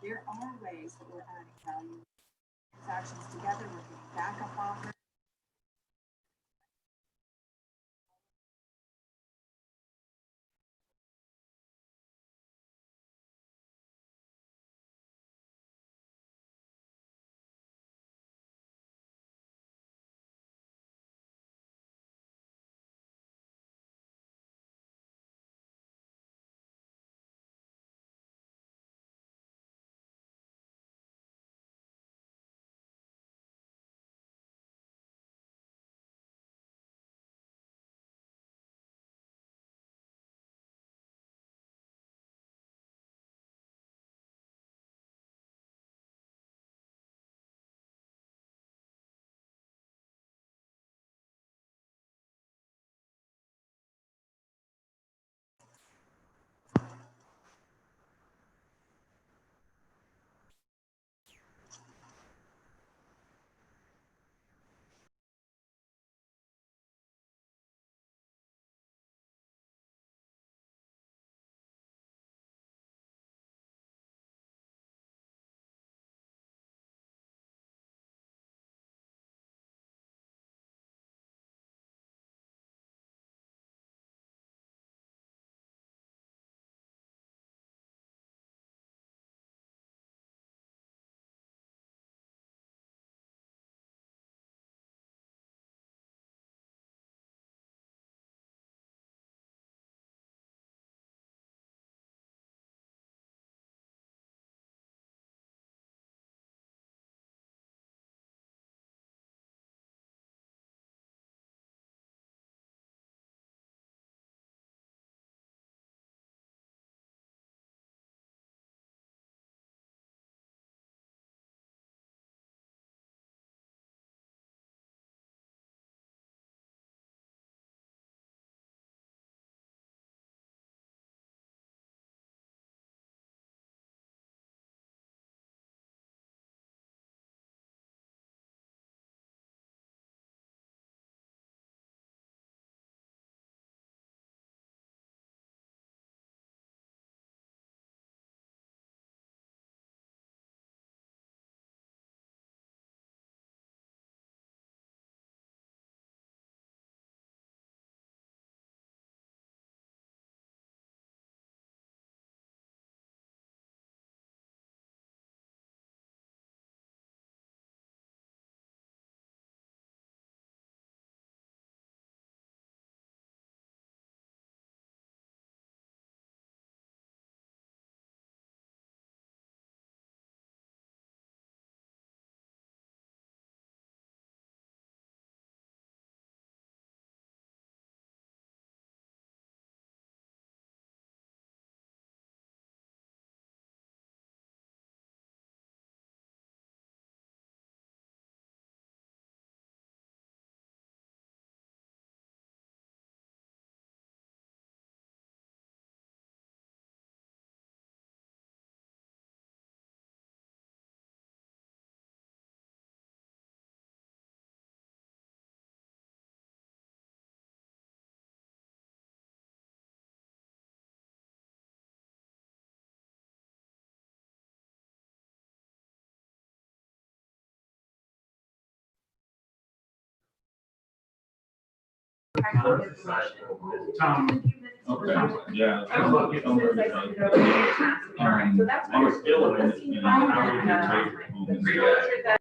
There are ways that we're adding value. Transactions together, we're doing backup offers. Tom. Okay, yeah. I was looking over the. So that's I was still in it, and I would get the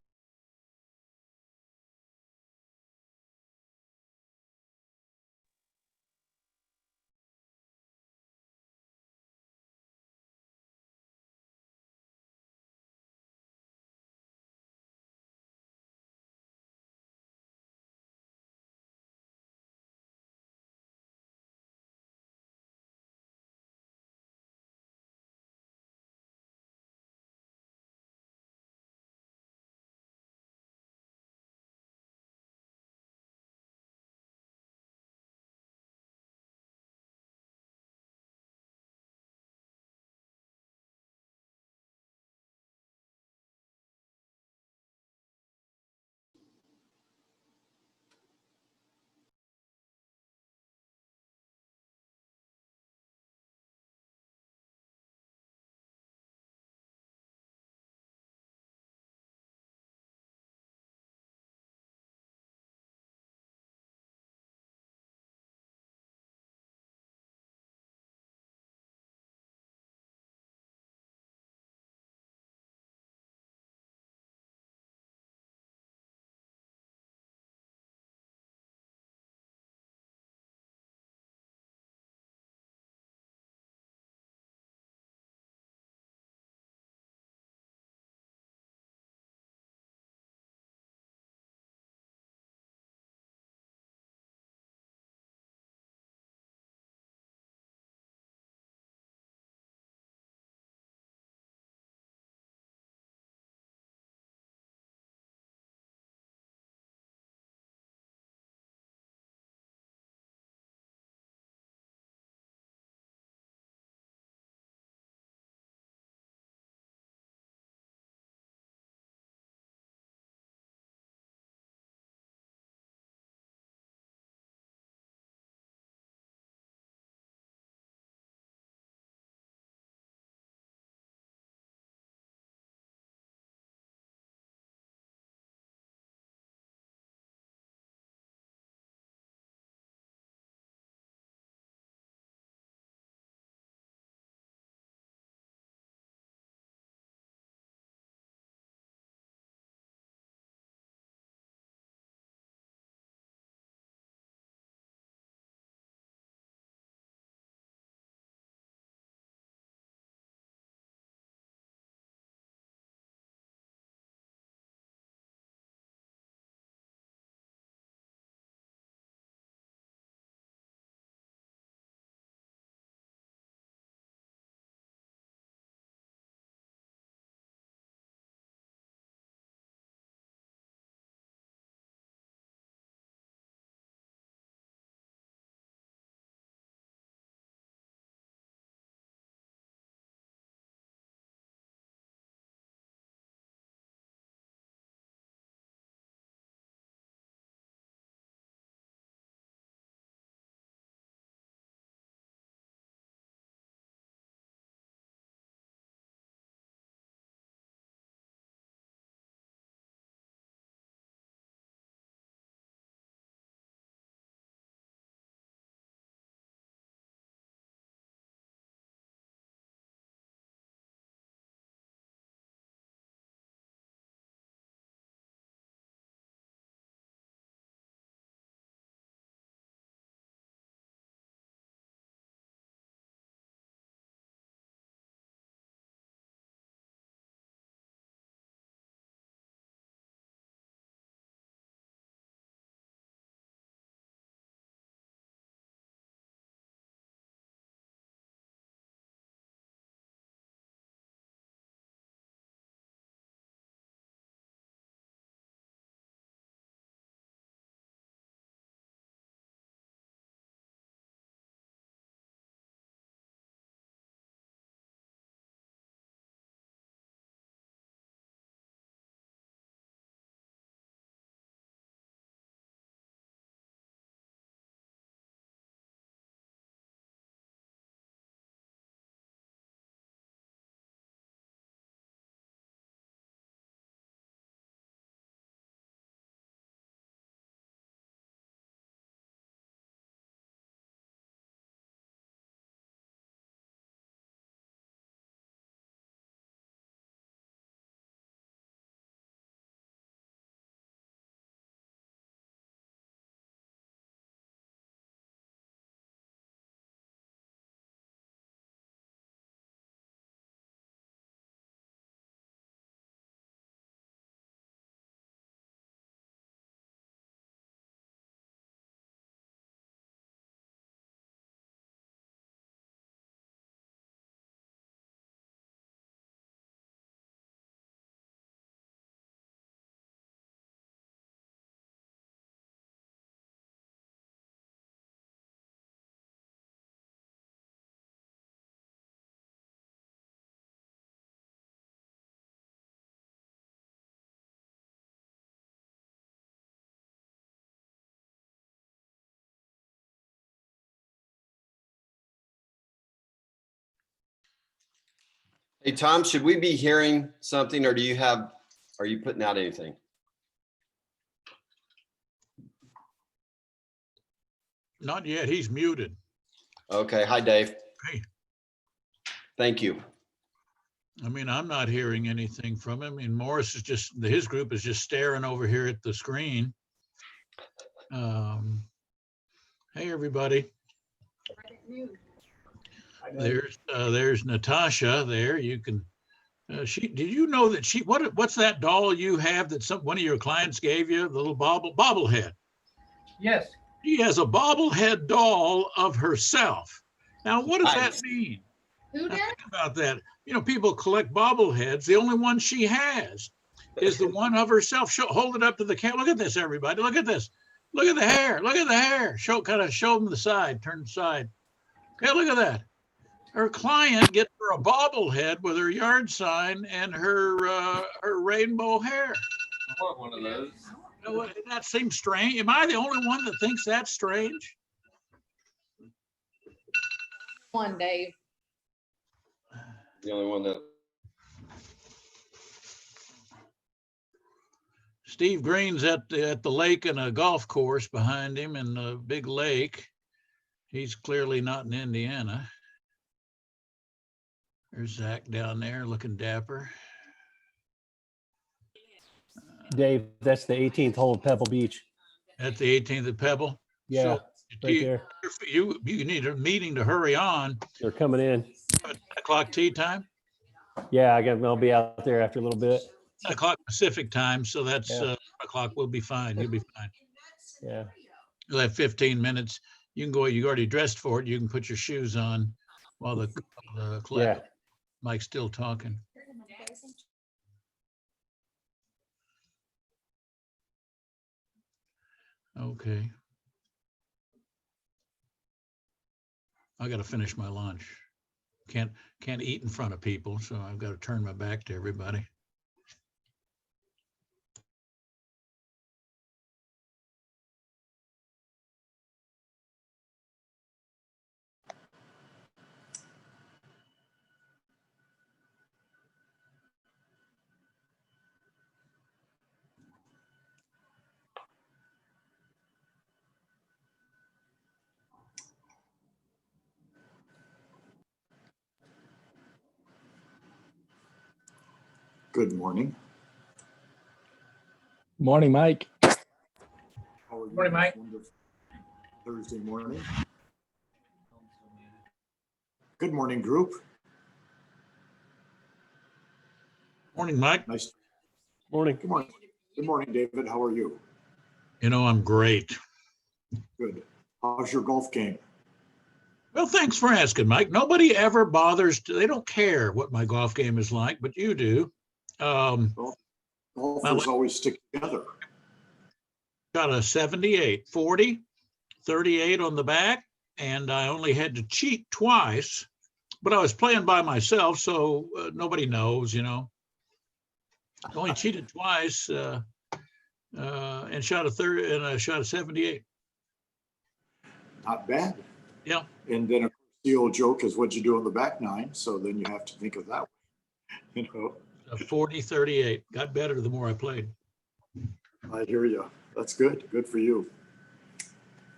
Hey, Tom, should we be hearing something or are you putting out anything? Not yet. He's muted. Okay. Hi, Dave. Hey. Thank you. I mean, I'm not hearing anything from him. And Morris is his group is just staring over here at the screen. Hey, everybody. There's Natasha there. You can, did you know that what's that doll you have that one of your clients gave you, the little bobblehead? Yes. She has a bobblehead doll of herself. Now, what does that mean? Who Now, did? think about that. You know, people collect bobbleheads. The only one she has is the one of herself. Hold it up to the camera. Look at this, everybody. Look at this. Look at the hair. Look at the hair. Show them the side. Turn the side. Okay, look at that. Her client gets her a bobblehead with her yard sign and her rainbow hair. I want one of those. You know, that seems strange. Am I the only one that thinks that's strange? One, Dave. The only one that. Steve Green's at the lake and a golf course behind him in a big lake. He's clearly not in Indiana. There's Zach down there looking dapper. Dave, that's the 18th hole of Pebble Beach. At the 18th at Pebble. Yeah, So right there. you need a meeting to hurry on. They're coming in. 10 o'clock tea time, Yeah, I'll be out there after a little bit. 10 o'clock Pacific time. So that's Yeah. 10 o'clock. We'll be fine. You'll be fine. Yeah. You'll have 15 minutes. You can go, you already dressed for it. You can put your shoes on while Yeah. Mike's still talking. Okay. I got to finish my lunch. Can't eat in front of people, so I've got to turn my back to everybody. Good morning. Morning, Mike. How are you? Morning, Mike. Wonderful Thursday morning. Good morning, group. Morning, Mike. Nice. Morning. Good morning. Good morning, David. How are you? You know, I'm great. Good. How's your golf game? Well, thanks for asking, Mike. Nobody ever bothers they don't care what my golf game is like, but you do. Golfers always stick together. Got a 78, 40, 38 on the back, and I only had to cheat twice, but I was playing by myself, so nobody knows, you know. I only cheated twice and shot a 78. Not bad. Yeah. And then of course, the old joke is what you do on the back nine. So then you have to think of that way. You know, A 40, 38. Got better the more I played. I hear you. That's good. Good for you.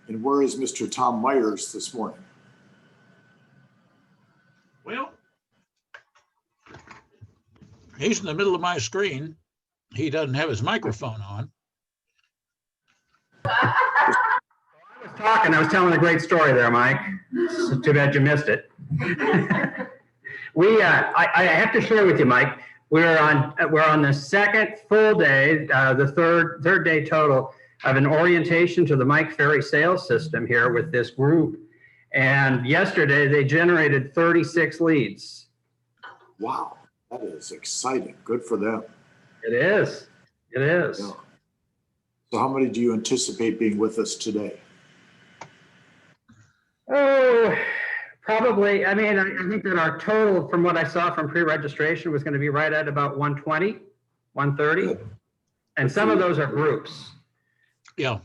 And where is Mr. Tom Myers this morning? Well, he's in the middle of my screen. He doesn't have his microphone on. I was telling a great story there, Mike. It's too bad you missed it. I have to share with you, Mike. We're on the second full day, the third day total of an orientation to the Mike Ferry sales system here with this group. And yesterday they generated 36 leads. Wow, that is exciting. Good for them. It is. It is. Yeah. So how many do you anticipate being with us today? Oh, probably. I mean, I think that our total from what I saw from pre-registration was going to be right at about 120, 130. Good. And some of those are groups. Yeah.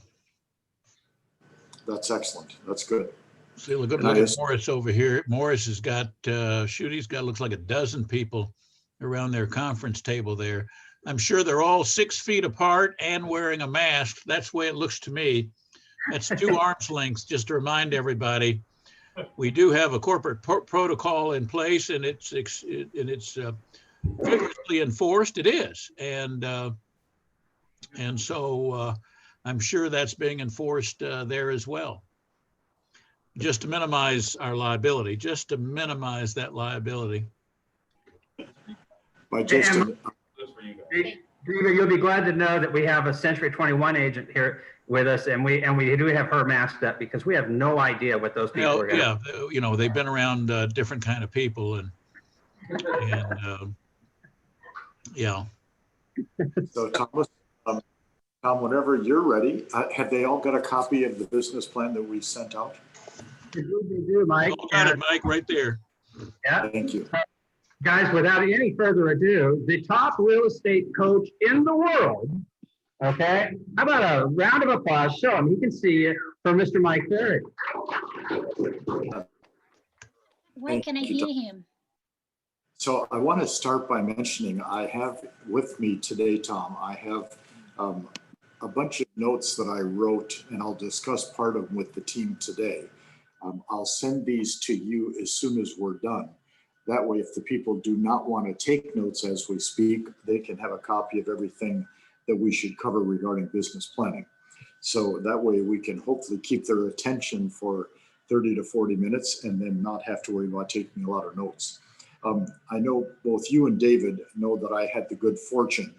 That's excellent. That's good. See, look And I at just- Morris over here. Morris has got, he's got, looks like a dozen people around their conference table there. I'm sure they're all 6 feet apart and wearing a mask. That's the way it looks to me. That's 2 arms lengths, just to remind everybody. We do have a corporate protocol in place, and it's vigorously enforced. It is. And so I'm sure that's being enforced there as well. Just to minimize our liability, just to minimize that liability. By just, And- That's for you guys. David, you'll be glad to know that we have a Century 21 agent here with us, and we do have her masked up because we have no idea what those people are going to. Yeah, they've been around different kind of people, and yeah. so Thomas, Tom, whenever you're ready, have they all got a copy of the business plan that we sent out? They do, Mike. Oh, got it, Mike, right there. Yeah. Thank you. Guys, without any further ado, the top real estate coach in the world, okay? How about a round of applause? Show him, he can see you, for Mr. Mike Ferry. Why can I hear him? So I want to start by mentioning I have with me today, Tom, I have a bunch of notes that I wrote, and I'll discuss part of them with the team today. I'll send these to you as soon as we're done. That way, if the people do not want to take notes as we speak, they can have a copy of everything that we should cover regarding business planning. So that way we can hopefully keep their attention for 30 to 40 minutes and then not have to worry about taking a lot of notes. I know both you and David know that I had the good fortune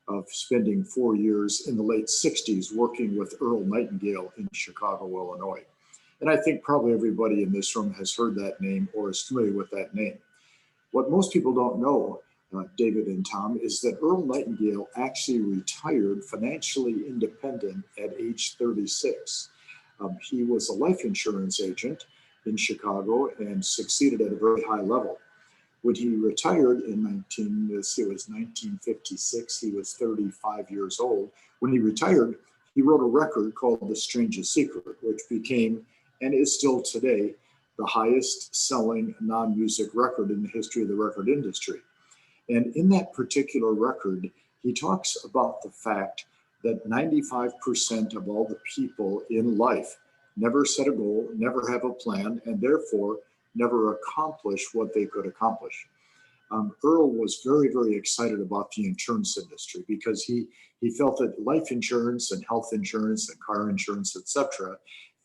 of spending 4 years in the late 60s working with Earl Nightingale in Chicago, Illinois. And I think probably everybody in this room has heard that name or is familiar with that name. What most people don't know, David and Tom, is that Earl Nightingale actually retired financially independent at age 36. He was a life insurance agent in Chicago and succeeded at a very high level. When he retired in 1956, he was 35 years old. When he retired, he wrote a record called The Strangest Secret, which became, and is still today, the highest selling non-music record in the history of the record industry. And in that particular record, he talks about the fact that 95% of all the people in life never set a goal, never have a plan, and therefore never accomplish what they could accomplish. Earl was very, very excited about the insurance industry because he felt that life insurance and health insurance and car insurance, etc.,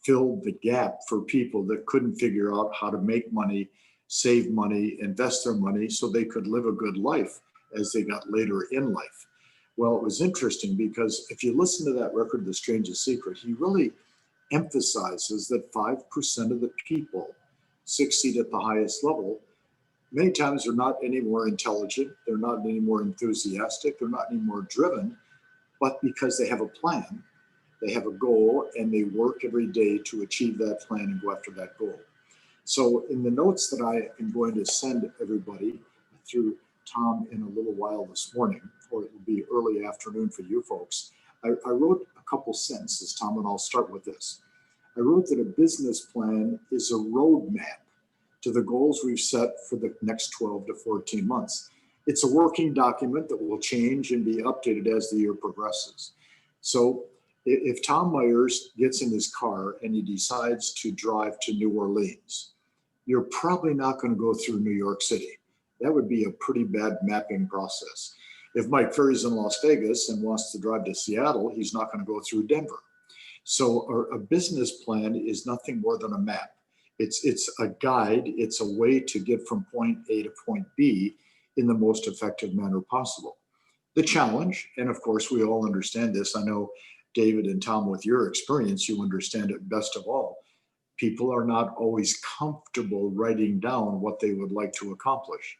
filled the gap for people that couldn't figure out how to make money, save money, invest their money so they could live a good life as they got later in life. Well, it was interesting because if you listen to that record, The Strangest Secret, he really emphasizes that 5% of the people succeed at the highest level. Many times they're not any more intelligent, they're not any more enthusiastic, they're not any more driven, but because they have a plan, they have a goal, and they work every day to achieve that plan and go after that goal. So in the notes that I am going to send everybody through Tom in a little while this morning, or it will be early afternoon for you folks, I wrote a couple sentences, Tom, and I'll start with this. I wrote that a business plan is a roadmap to the goals we've set for the next 12 to 14 months. It's a working document that will change and be updated as the year progresses. So if Tom Myers gets in his car and he decides to drive to New Orleans, you're probably not going to go through New York City. That would be a pretty bad mapping process. If Mike Ferry's in Las Vegas and wants to drive to Seattle, he's not going to go through Denver. So a business plan is nothing more than a map. It's a guide. It's a way to get from point A to point B in the most effective manner possible. The challenge, and of course we all understand this, I know David and Tom, with your experience, you understand it best of all. People are not always comfortable writing down what they would like to accomplish.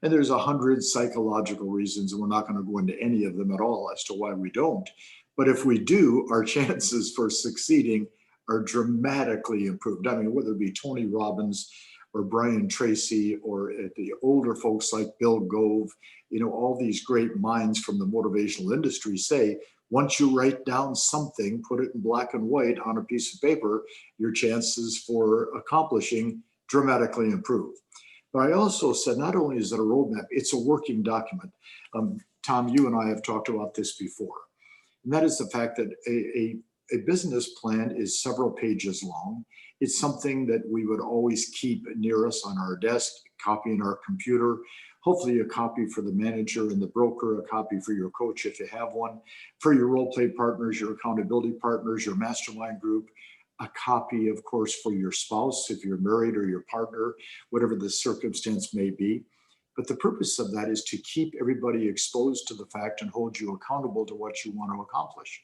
And there's 100 psychological reasons, and we're not going to go into any of them at all as to why we don't. But if we do, our chances for succeeding are dramatically improved. I mean, whether it be Tony Robbins or Brian Tracy or the older folks like Bill Gove, you know, all these great minds from the motivational industry say, once you write down something, put it in black and white on a piece of paper, your chances for accomplishing dramatically improve. But I also said, not only is it a roadmap, it's a working document. Tom, you and I have talked about this before. And that is the fact that a business plan is several pages long. It's something that we would always keep near us on our desk, copy in our computer, hopefully a copy for the manager and the broker, a copy for your coach if you have one, for your role play partners, your accountability partners, your mastermind group, a copy, of course, for your spouse if you're married or your partner, whatever the circumstance may be. But the purpose of that is to keep everybody exposed to the fact and hold you accountable to what you want to accomplish.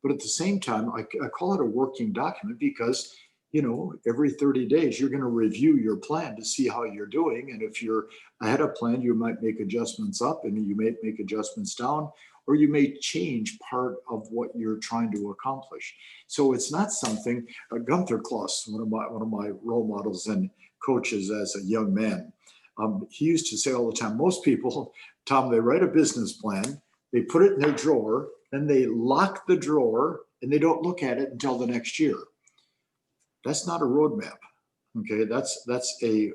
But at the same time, I call it a working document because, you know, every 30 days, you're going to review your plan to see how you're doing. And if you're ahead of plan, you might make adjustments up and you may make adjustments down, or you may change part of what you're trying to accomplish. So it's not something, Gunther Kloss, one of my role models and coaches as a young man, he used to say all the time, most people, Tom, they write a business plan, they put it in their drawer, then they lock the drawer and they don't look at it until the next year. That's not a roadmap. Okay, that's a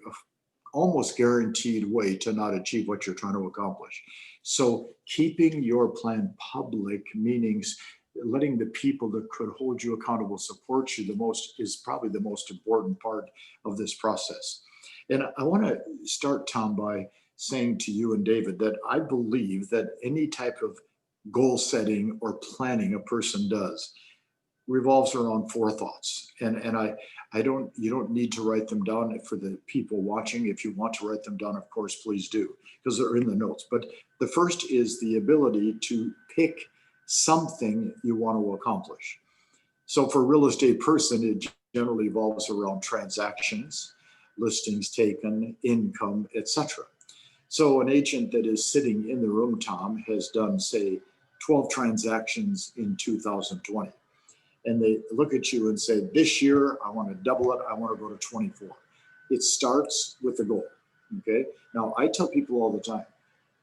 almost guaranteed way to not achieve what you're trying to accomplish. So keeping your plan public, meaning letting the people that could hold you accountable support you the most, is probably the most important part of this process. And I want to start, Tom, by saying to you and David that I believe that any type of goal setting or planning a person does revolves around four thoughts. And you don't need to write them down for the people watching. If you want to write them down, of course, please do, because they're in the notes. But the first is the ability to pick something you want to accomplish. So for a real estate person, it generally evolves around transactions, listings taken, income, etc. So an agent that is sitting in the room, Tom, has done, say, 12 transactions in 2020. And they look at you and say, this year, I want to double it. I want to go to 24. It starts with the goal, okay? Now, I tell people all the time,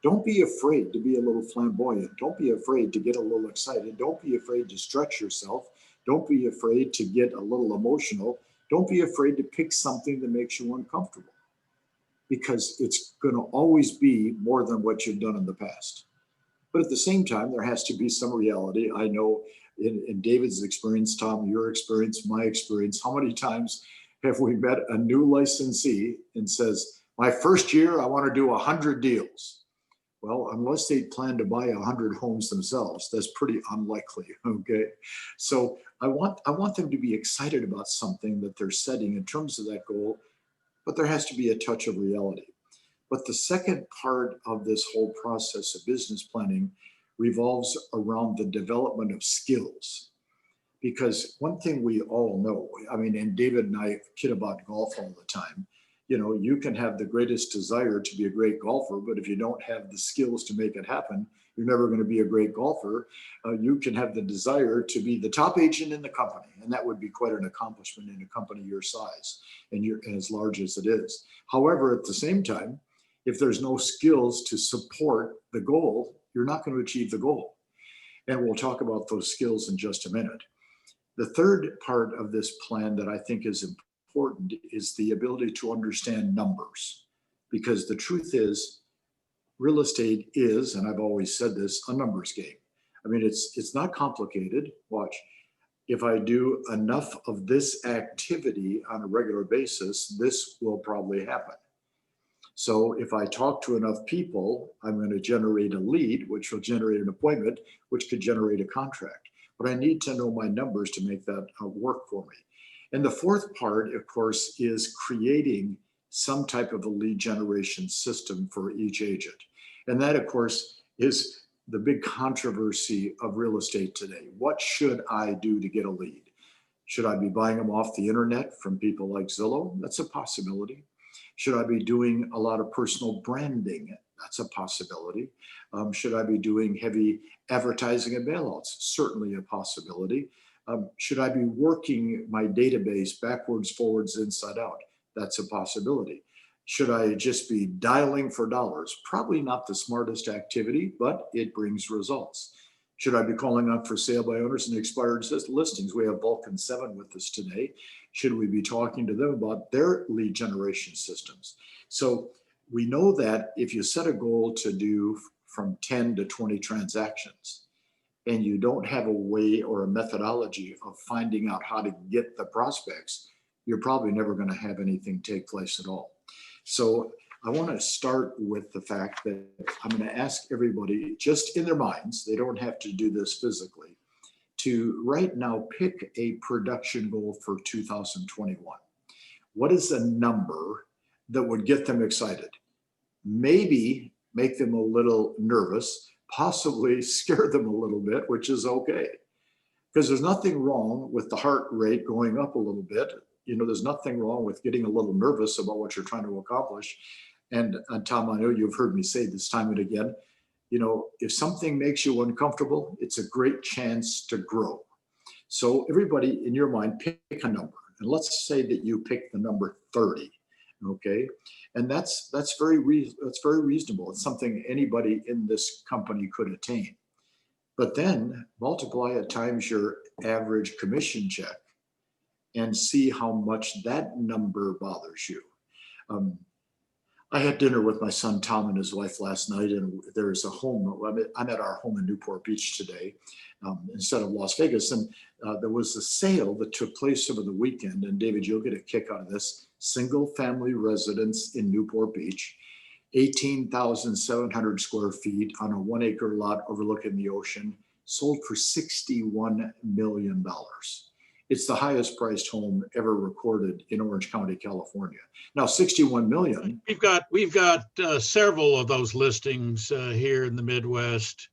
don't be afraid to be a little flamboyant. Don't be afraid to get a little excited. Don't be afraid to stretch yourself. Don't be afraid to get a little emotional. Don't be afraid to pick something that makes you uncomfortable, because it's going to always be more than what you've done in the past. But at the same time, there has to be some reality. I know in David's experience, Tom, your experience, my experience, how many times have we met a new licensee and says, my first year, I want to do 100 deals. Well, unless they plan to buy 100 homes themselves, that's pretty unlikely, okay? So I want them to be excited about something that they're setting in terms of that goal, but there has to be a touch of reality. But the second part of this whole process of business planning revolves around the development of skills. Because one thing we all know, I mean, and David and I kid about golf all the time, you know, you can have the greatest desire to be a great golfer, but if you don't have the skills to make it happen, you're never going to be a great golfer. You can have the desire to be the top agent in the company, and that would be quite an accomplishment in a company your size and as large as it is. However, at the same time, if there's no skills to support the goal, you're not going to achieve the goal. And we'll talk about those skills in just a minute. The third part of this plan that I think is important is the ability to understand numbers, because the truth is real estate is, and I've always said this, a numbers game. I mean, it's not complicated. Watch. If I do enough of this activity on a regular basis, this will probably happen. So if I talk to enough people, I'm going to generate a lead, which will generate an appointment, which could generate a contract. But I need to know my numbers to make that work for me. And the fourth part, of course, is creating some type of a lead generation system for each agent. And that, of course, is the big controversy of real estate today. What should I do to get a lead? Should I be buying them off the internet from people like Zillow? That's a possibility. Should I be doing a lot of personal branding? That's a possibility. Should I be doing heavy advertising and bailouts? Certainly a possibility. Should I be working my database backwards, forwards, inside out? That's a possibility. Should I just be dialing for dollars? Probably not the smartest activity, but it brings results. Should I be calling up for sale by owners and expired listings? We have Vulcan 7 with us today. Should we be talking to them about their lead generation systems? So we know that if you set a goal to do from 10 to 20 transactions and you don't have a way or a methodology of finding out how to get the prospects, you're probably never going to have anything take place at all. So I want to start with the fact that I'm going to ask everybody, just in their minds, they don't have to do this physically, to right now pick a production goal for 2021. What is a number that would get them excited? Maybe make them a little nervous, possibly scare them a little bit, which is okay. Because there's nothing wrong with the heart rate going up a little bit. There's nothing wrong with getting a little nervous about what you're trying to accomplish. And Tom, I know you've heard me say this time and again, if something makes you uncomfortable, it's a great chance to grow. So everybody in your mind, pick a number. And let's say that you pick the number 30, okay? And that's very reasonable. It's something anybody in this company could attain. But then multiply it times your average commission check and see how much that number bothers you. I had dinner with my son, Tom, and his wife last night, and there's a home. I'm at our home in Newport Beach today instead of Las Vegas. And there was a sale that took place over the weekend. And David, you'll get a kick out of this. Single family residence in Newport Beach, 18,700 square feet on a 1 acre lot overlooking the ocean, sold for $61 million. It's the highest priced home ever recorded in Orange County, California. Now, 61 million. We've got several of those listings here in the Midwest.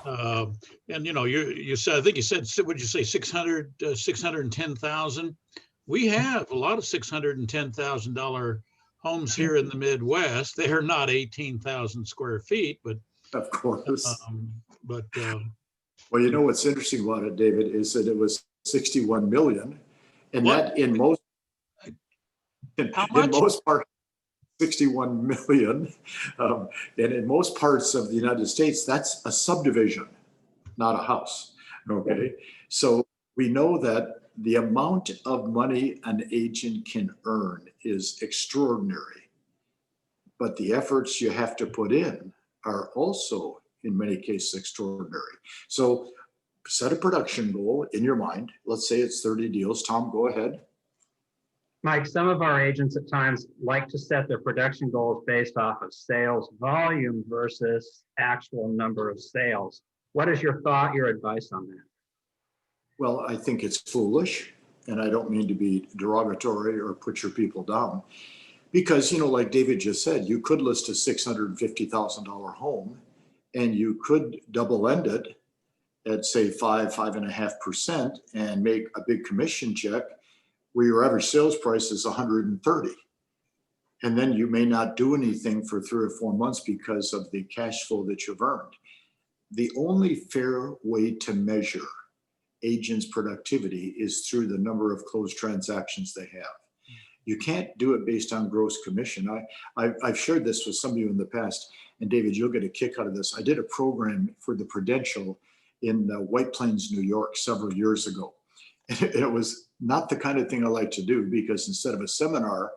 And you said, I think you said, would you say 610,000? We have a lot of $610,000 homes here in the Midwest. They are not 18,000 square feet, but of course. Well, what's interesting about it, David, is that it was 61 million, and what? That in most parts, 61 million, and in most parts of the United States, that's a subdivision, not a house. Okay, so we know that the amount of money an agent can earn is extraordinary, but the efforts you have to put in are also, in many cases, extraordinary. So set a production goal in your mind. Let's say it's 30 deals. Tom, go ahead. Mike, some of our agents at times like to set their production goals based off of sales volume versus actual number of sales. What is your thought, your advice on that? Well, I think it's foolish, and I don't mean to be derogatory or put your people down, because, like David just said, you could list a $650,000 home and you could double end it at say 5.5% and make a big commission check where your average sales price is 130. And then you may not do anything for 3 or 4 months because of the cash flow that you've earned. The only fair way to measure agents' productivity is through the number of closed transactions they have. You can't do it based on gross commission. I've shared this with some of you in the past, and David, you'll get a kick out of this. I did a program for the Prudential in White Plains, New York, several years ago. And it was not the kind of thing I like to do, because instead of a seminar,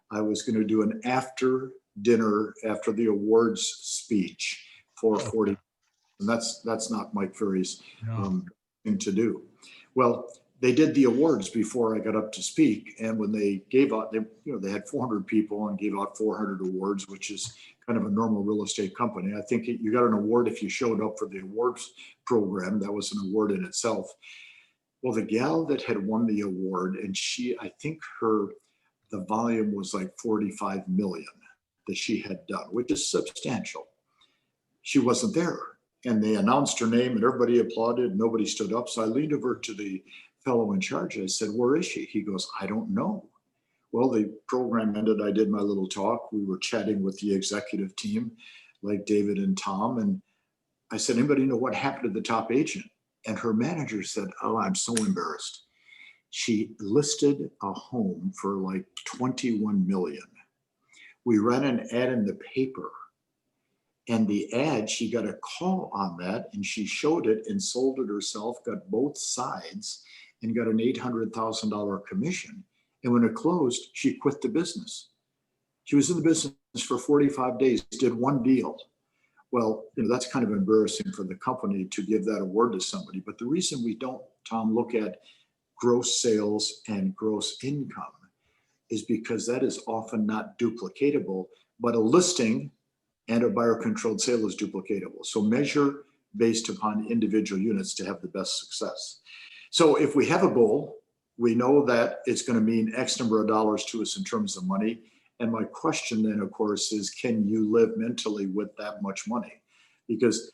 I was going to do an after dinner, after the awards speech for 40. And that's not Mike Ferry's thing to do. Well, they did the awards before I got up to speak. And when they gave out, they had 400 people and gave out 400 awards, which is kind of a normal real estate company. I think you got an award if you showed up for the awards program. That was an award in itself. Well, the gal that had won the award, and I think the volume was like 45 million that she had done, which is substantial. She wasn't there. And they announced her name and everybody applauded. Nobody stood up. So I leaned over to the fellow in charge. I said, "Where is she?" He goes, "I don't know." Well, the program ended. I did my little talk. We were chatting with the executive team, like David and Tom. And I said, "Anybody know what happened to the top agent?" And her manager said, "Oh, I'm so embarrassed. She listed a home for like 21 million. We ran an ad in the paper And the ad, she got a call on that and she showed it and sold it herself, got both sides and got an $800,000 commission. And when it closed, she quit the business. She was in the business for 45 days, did one deal. Well, that's kind of embarrassing for the company to give that award to somebody. But the reason we don't, Tom, look at gross sales and gross income is because that is often not duplicatable, but a listing and a buyer controlled sale is duplicatable. So measure based upon individual units to have the best success. So if we have a goal, we know that it's going to mean X number of dollars to us in terms of money. And my question then, of course, is can you live mentally with that much money? Because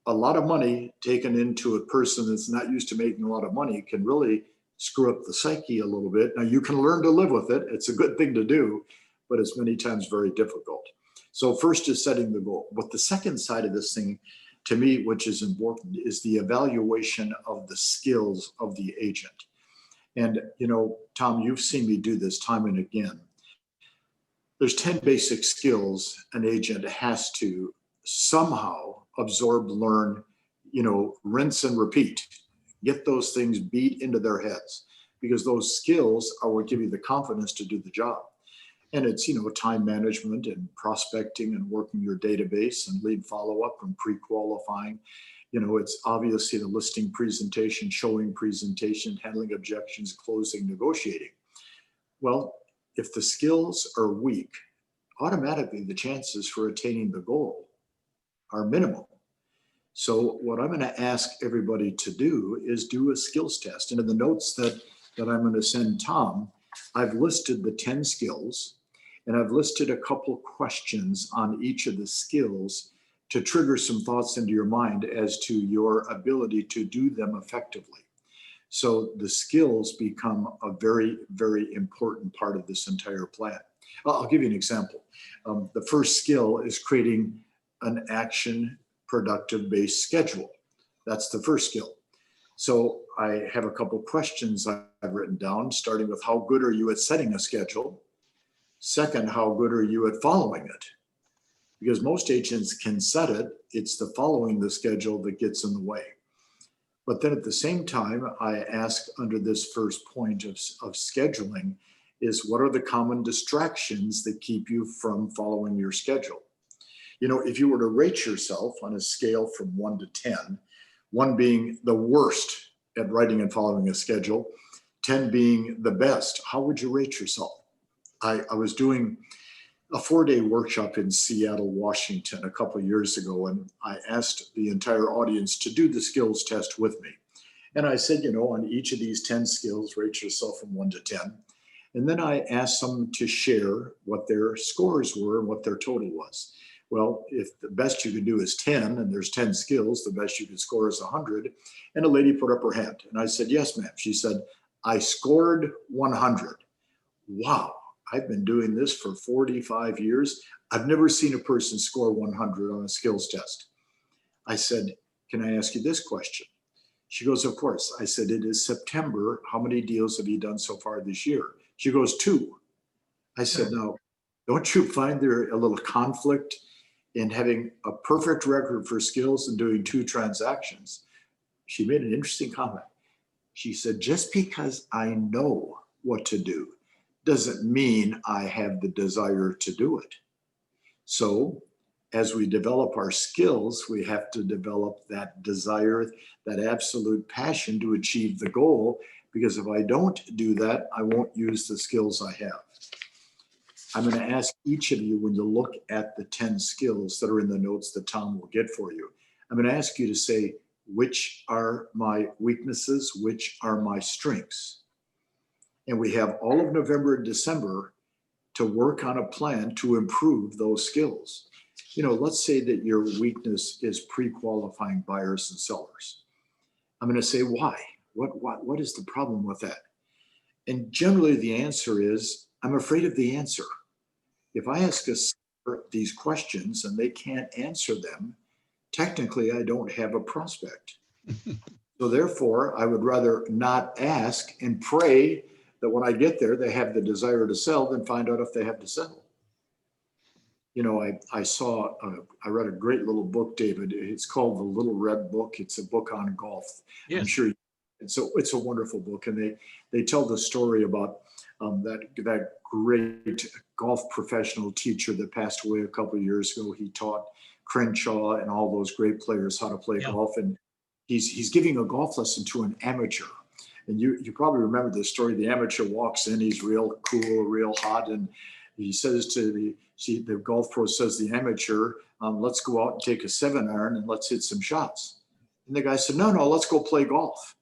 a lot of money taken into a person that's not used to making a lot of money can really screw up the psyche a little bit. Now you can learn to live with it. It's a good thing to do, but it's many times very difficult. So first is setting the goal. But the second side of this thing, to me, which is important, is the evaluation of the skills of the agent. And, Tom, you've seen me do this time and again. There's 10 basic skills an agent has to somehow absorb, learn, rinse and repeat. Get those things beat into their heads because those skills are what give you the confidence to do the job. And it's, time management and prospecting and working your database and lead follow-up and pre-qualifying. It's obviously the listing presentation, showing presentation, handling objections, closing, negotiating. Well, if the skills are weak, automatically the chances for attaining the goal are minimal. So what I'm going to ask everybody to do is do a skills test. And in the notes that I'm going to send Tom, I've listed the 10 skills and I've listed a couple questions on each of the skills to trigger some thoughts into your mind as to your ability to do them effectively. So the skills become a very, very important part of this entire plan. I'll give you an example. The first skill is creating an action productive based schedule. That's the first skill. So I have a couple questions I've written down, starting with how good are you at setting a schedule? Second, how good are you at following it? Because most agents can set it, it's the following the schedule that gets in the way. But then at the same time, I ask under this first point of scheduling is what are the common distractions that keep you from following your schedule? If you were to rate yourself on a scale from 1 to 10, 1 being the worst at writing and following a schedule, 10 being the best, how would you rate yourself? I was doing a 4-day workshop in Seattle, Washington a couple of years ago, and I asked the entire audience to do the skills test with me. And I said, on each of these 10 skills, rate yourself from 1 to 10. And then I asked them to share what their scores were and what their total was. Well, if the best you can do is 10 and there's 10 skills, the best you can score is 100. And a lady put up her hand and I said, yes, ma'am. She said, I scored 100. Wow, I've been doing this for 45 years. I've never seen a person score 100 on a skills test. I said, can I ask you this question? She goes, of course. I said, it is September. How many deals have you done so far this year? She goes, 2. I said, now, don't you find there a little conflict in having a perfect record for skills and doing 2 transactions? She made an interesting comment. She said, just because I know what to do doesn't mean I have the desire to do it. So as we develop our skills, we have to develop that desire, that absolute passion to achieve the goal, because if I don't do that, I won't use the skills I have. I'm going to ask each of you, when you look at the 10 skills that are in the notes that Tom will get for you, I'm going to ask you to say, which are my weaknesses? Which are my strengths? And we have all of November and December to work on a plan to improve those skills. Let's say that your weakness is pre-qualifying buyers and sellers. I'm going to say, why? What is the problem with that? And generally the answer is, I'm afraid of the answer. If I ask a seller these questions and they can't answer them, technically I don't have a prospect. So therefore, I would rather not ask and pray that when I get there, they have the desire to sell than find out if they have to sell. You know, I read a great little book, David. It's called The Little Red Book. It's a book on golf. I'm Yes. sure. And so it's a wonderful book. And they tell the story about that great golf professional teacher that passed away a couple of years ago. He taught Crenshaw and all those great players how to play Yeah. golf. And he's giving a golf lesson to an amateur. And you probably remember this story. The amateur walks in, he's real cool, real hot, and he says to the golf pro says the amateur, let's go out and take a 7-iron and let's hit some shots. And the guy said, no, let's go play golf.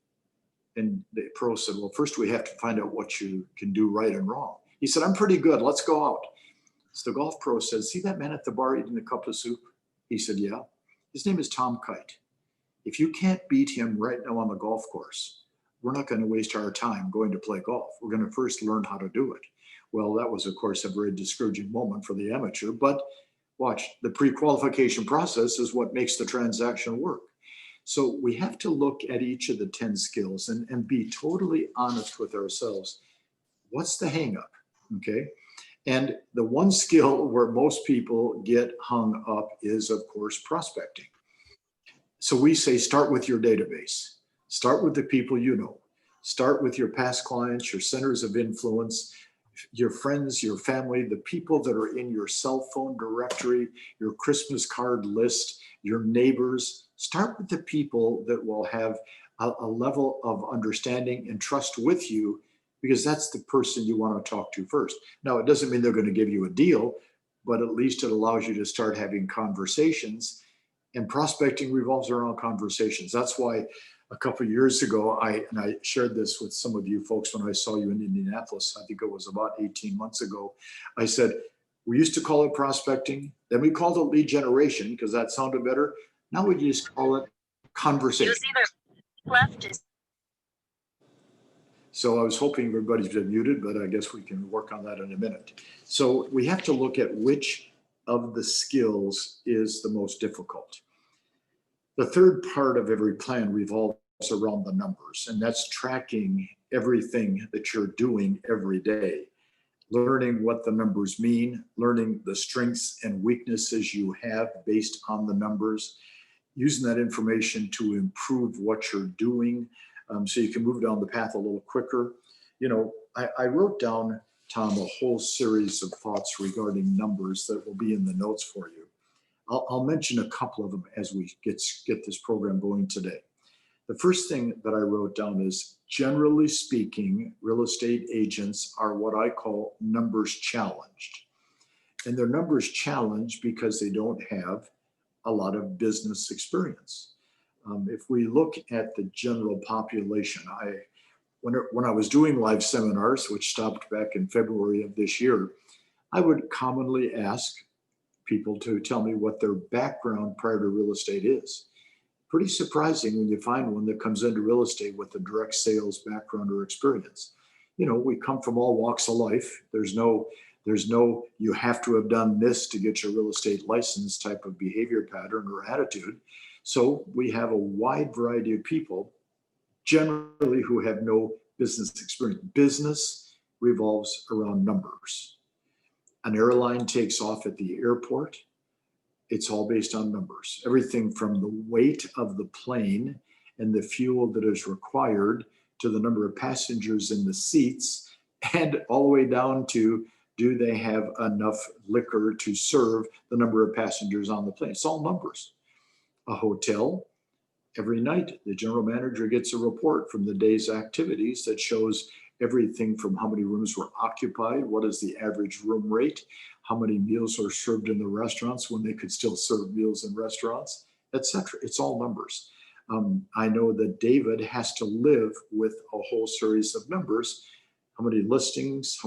And the pro said, well, first we have to find out what you can do right and wrong. He said, I'm pretty good. Let's go out. So the golf pro said, see that man at the bar eating a cup of soup? He said, yeah. His name is Tom Kite. If you can't beat him right now on the golf course, we're not going to waste our time going to play golf. We're going to first learn how to do it. Well, that was, of course, a very discouraging moment for the amateur. But watch, the pre-qualification process is what makes the transaction work. So we have to look at each of the 10 skills and be totally honest with ourselves. What's the hang up? Okay. And the one skill where most people get hung up is, of course, prospecting. So we say, start with your database. Start with the people you know. Start with your past clients, your centers of influence, your friends, your family, the people that are in your cell phone directory, your Christmas card list, your neighbors. Start with the people that will have a level of understanding and trust with you, because that's the person you want to talk to first. Now, it doesn't mean they're going to give you a deal, but at least it allows you to start having conversations. And prospecting revolves around conversations. That's why a couple of years ago, I shared this with some of you folks when I saw you in Indianapolis. I think it was about 18 months ago. I said, we used to call it prospecting. Then we called it lead generation because that sounded better. Now we just call it conversation. So I was hoping everybody's been muted, but I guess we can work on that in a minute. So we have to look at which of the skills is the most difficult. The third part of every plan revolves around the numbers, and that's tracking everything that you're doing every day, learning what the numbers mean, learning the strengths and weaknesses you have based on the numbers, using that information to improve what you're doing so you can move down the path a little quicker. You know, I wrote down, Tom, a whole series of thoughts regarding numbers that will be in the notes for you. I'll mention a couple of them as we get this program going today. The first thing that I wrote down is, generally speaking, real estate agents are what I call numbers challenged. And they're numbers challenged because they don't have a lot of business experience. If we look at the general population, when I was doing live seminars, which stopped back in February of this year, I would commonly ask people to tell me what their background prior to real estate is. Pretty surprising when you find one that comes into real estate with a direct sales background or experience. You know, we come from all walks of life. There's no you have to have done this to get your real estate license type of behavior pattern or attitude. So we have a wide variety of people, generally who have no business experience. Business revolves around numbers. An airline takes off at the airport. It's all based on numbers. Everything from the weight of the plane and the fuel that is required to the number of passengers in the seats, and all the way down to, do they have enough liquor to serve the number of passengers on the plane? It's all numbers. A hotel, every night, the general manager gets a report from the day's activities that shows everything from how many rooms were occupied, what is the average room rate, how many meals are served in the restaurants when they could still serve meals in restaurants, etc. It's all numbers. I know that David has to live with a whole series of numbers. How many listings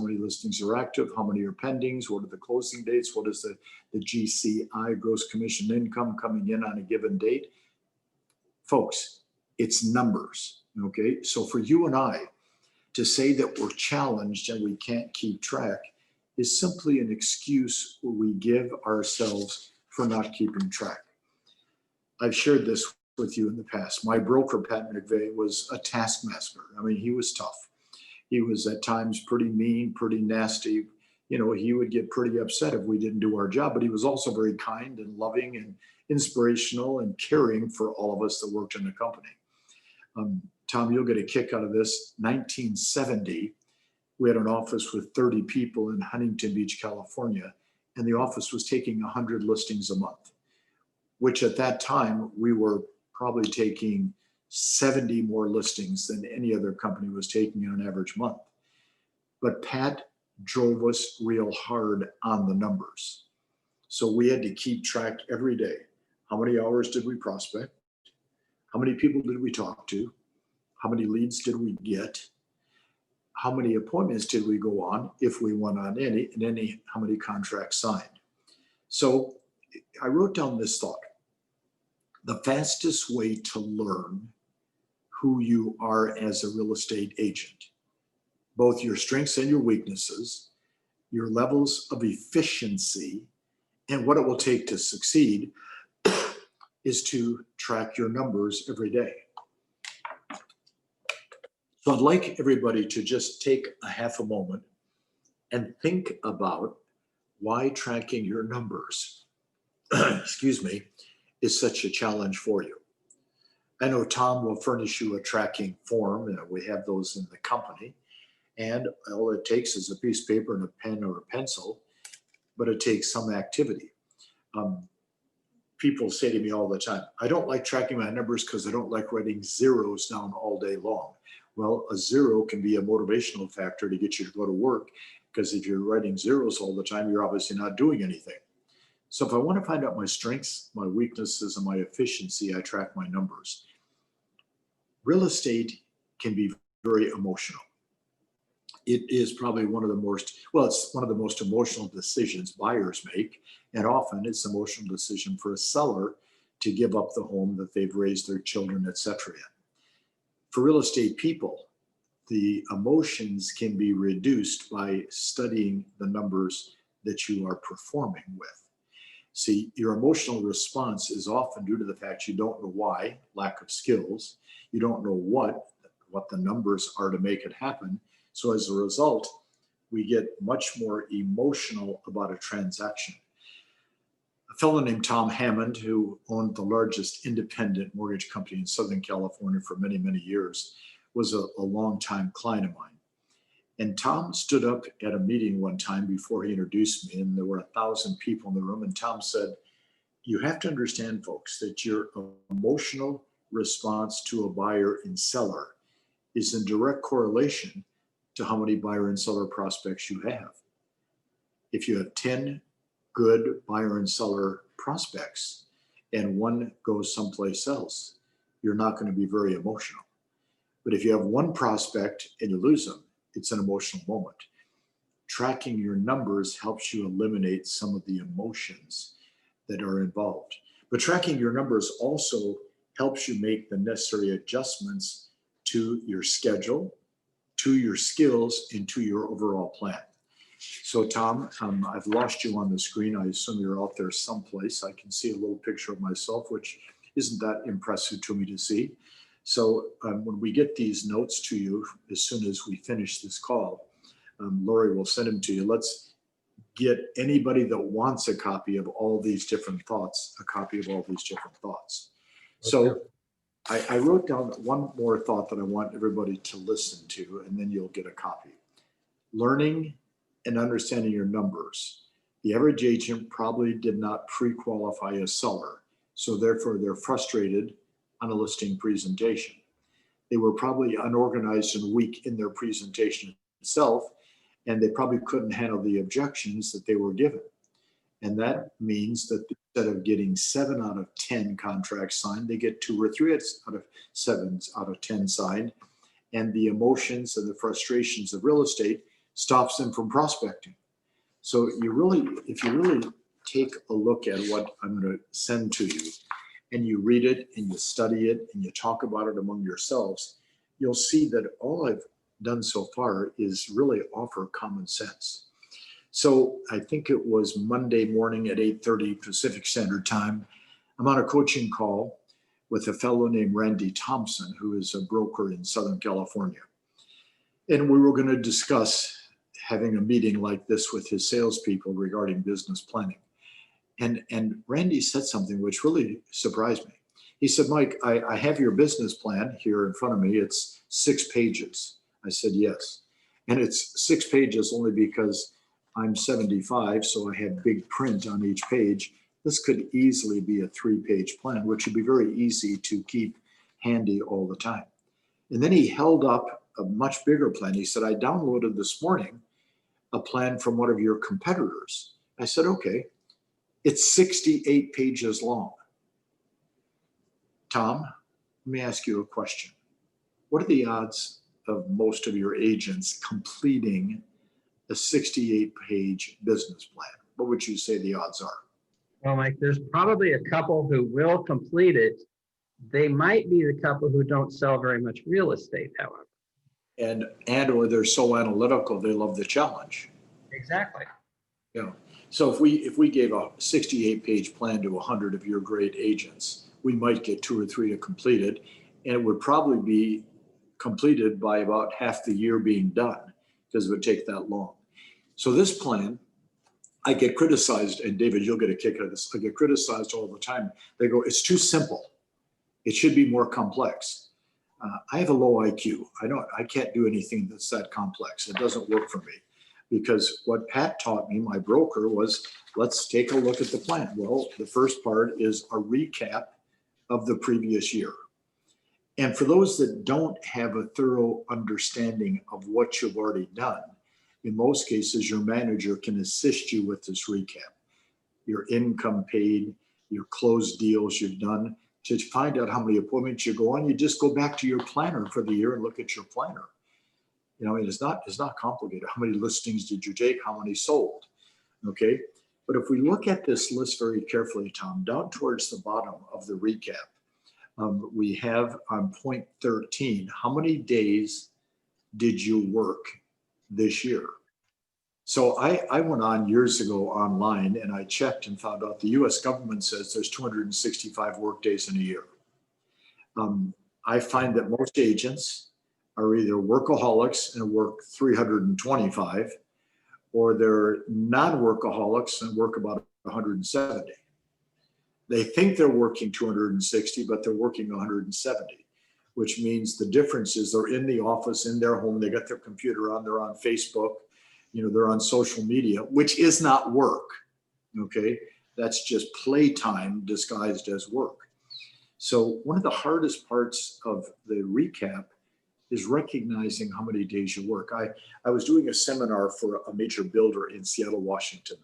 are active, how many are pendings, what are the closing dates, what is the GCI, gross commission income, coming in on a given date. Folks, it's numbers, okay? So for you and I to say that we're challenged and we can't keep track is simply an excuse we give ourselves for not keeping track. I've shared this with you in the past. My broker, Pat McVeigh, was a taskmaster. I mean, he was tough. He was at times pretty mean, pretty nasty. he would get pretty upset if we didn't do our job, but he was also very kind and loving and inspirational and caring for all of us that worked in the company. Tom, you'll get a kick out of this. 1970, we had an office with 30 people in Huntington Beach, California, and the office was taking 100 listings a month, which at that time we were probably taking 70 more listings than any other company was taking in an average month. But Pat drove us real hard on the numbers. So we had to keep track every day. How many hours did we prospect? How many people did we talk to? How many leads did we get? How many appointments did we go on if we went on any, and how many contracts signed? So I wrote down this thought. The fastest way to learn who you are as a real estate agent, both your strengths and your weaknesses, your levels of efficiency, and what it will take to succeed, is to track your numbers every day. So I'd like everybody to just take a half a moment and think about why tracking your numbers, excuse me, is such a challenge for you. I know Tom will furnish you a tracking form, and we have those in the company. And all it takes is a piece of paper and a pen or a pencil, but it takes some activity. People say to me all the time, I don't like tracking my numbers because I don't like writing zeros down all day long. Well, a zero can be a motivational factor to get you to go to work, because if you're writing zeros all the time, you're obviously not doing anything. So if I want to find out my strengths, my weaknesses, and my efficiency, I track my numbers. Real estate can be very emotional. It is probably one of the most emotional decisions buyers make. And often it's an emotional decision for a seller to give up the home that they've raised their children, et cetera, in. For real estate people, the emotions can be reduced by studying the numbers that you are performing with. See, your emotional response is often due to the fact you don't know why, lack of skills. You don't know what the numbers are to make it happen. So as a result, we get much more emotional about a transaction. A fellow named Tom Hammond, who owned the largest independent mortgage company in Southern California for many, many years, was a longtime client of mine. And Tom stood up at a meeting one time before he introduced me, and there were 1,000 people in the room. And Tom said, you have to understand, folks, that your emotional response to a buyer and seller is in direct correlation to how many buyer and seller prospects you have. If you have 10 good buyer and seller prospects and one goes someplace else, you're not going to be very emotional. But if you have one prospect and you lose them, it's an emotional moment. Tracking your numbers helps you eliminate some of the emotions that are involved. But tracking your numbers also helps you make the necessary adjustments to your schedule, to your skills, and to your overall plan. So Tom, I've lost you on the screen. I assume you're out there someplace. I can see a little picture of myself, which isn't that impressive to me to see. So when we get these notes to you, as soon as we finish this call, Lori will send them to you. Let's get anybody that wants a copy of all these different thoughts, a copy of all these different thoughts. So I wrote down one more thought that I want everybody to listen to, and then you'll get a copy. Learning and understanding your numbers. The average agent probably did not pre-qualify a seller, so therefore they're frustrated on a listing presentation. They were probably unorganized and weak in their presentation itself, and they probably couldn't handle the objections that they were given. And that means that instead of getting 7 out of 10 contracts signed, they get 2 or 3 out of 7 out of 10 signed. And the emotions and the frustrations of real estate stops them from prospecting. So if you really take a look at what I'm going to send to you, and you read it and you study it and you talk about it among yourselves, you'll see that all I've done so far is really offer common sense. So I think it was Monday morning at 8:30 Pacific Standard Time. I'm on a coaching call with a fellow named Randy Thompson, who is a broker in Southern California. And we were going to discuss having a meeting like this with his salespeople regarding business planning. And Randy said something which really surprised me. He said, Mike, I have your business plan here in front of me. It's 6 pages. I said, yes. And it's 6 pages only because I'm 75, so I have big print on each page. This could easily be a 3-page plan, which would be very easy to keep handy all the time. And then he held up a much bigger plan. He said, I downloaded this morning a plan from one of your competitors. I said, okay, it's 68 pages long. Tom, let me ask you a question. What are the odds of most of your agents completing a 68-page business plan? What would you say the odds are? Well, Mike, there's probably a couple who will complete it. They might be the couple who don't sell very much real estate, however. And or they're so analytical, they love the challenge. Exactly. Yeah. So if we gave a 68-page plan to 100 of your great agents, we might get 2 or 3 to complete it, and it would probably be completed by about half the year being done because it would take that long. So this plan, I get criticized, and David, you'll get a kick out of this. I get criticized all the time. They go, it's too simple. It should be more complex. I have a low IQ. I can't do anything that's that complex. It doesn't work for me. Because what Pat taught me, my broker, was let's take a look at the plan. Well, the first part is a recap of the previous year. And for those that don't have a thorough understanding of what you've already done, in most cases, your manager can assist you with this recap. Your income paid, your closed deals you've done. To find out how many appointments you go on, you just go back to your planner for the year and look at your planner. You know, I mean, it's not complicated. How many listings did you take? How many sold? Okay. But if we look at this list very carefully, Tom, down towards the bottom of the recap, we have on point 13, how many days did you work this year? So I went on years ago online and I checked and found out the US government says there's 265 work days in a year. I find that most agents are either workaholics and work 325, or they're non-workaholics and work about 170. They think they're working 260, but they're working 170, which means the difference is they're in the office, in their home, they got their computer on, they're on Facebook, you know, they're on social media, which is not work, okay? That's just playtime disguised as work. So one of the hardest parts of the recap is recognizing how many days you work. I was doing a seminar for a major builder in Seattle, Washington.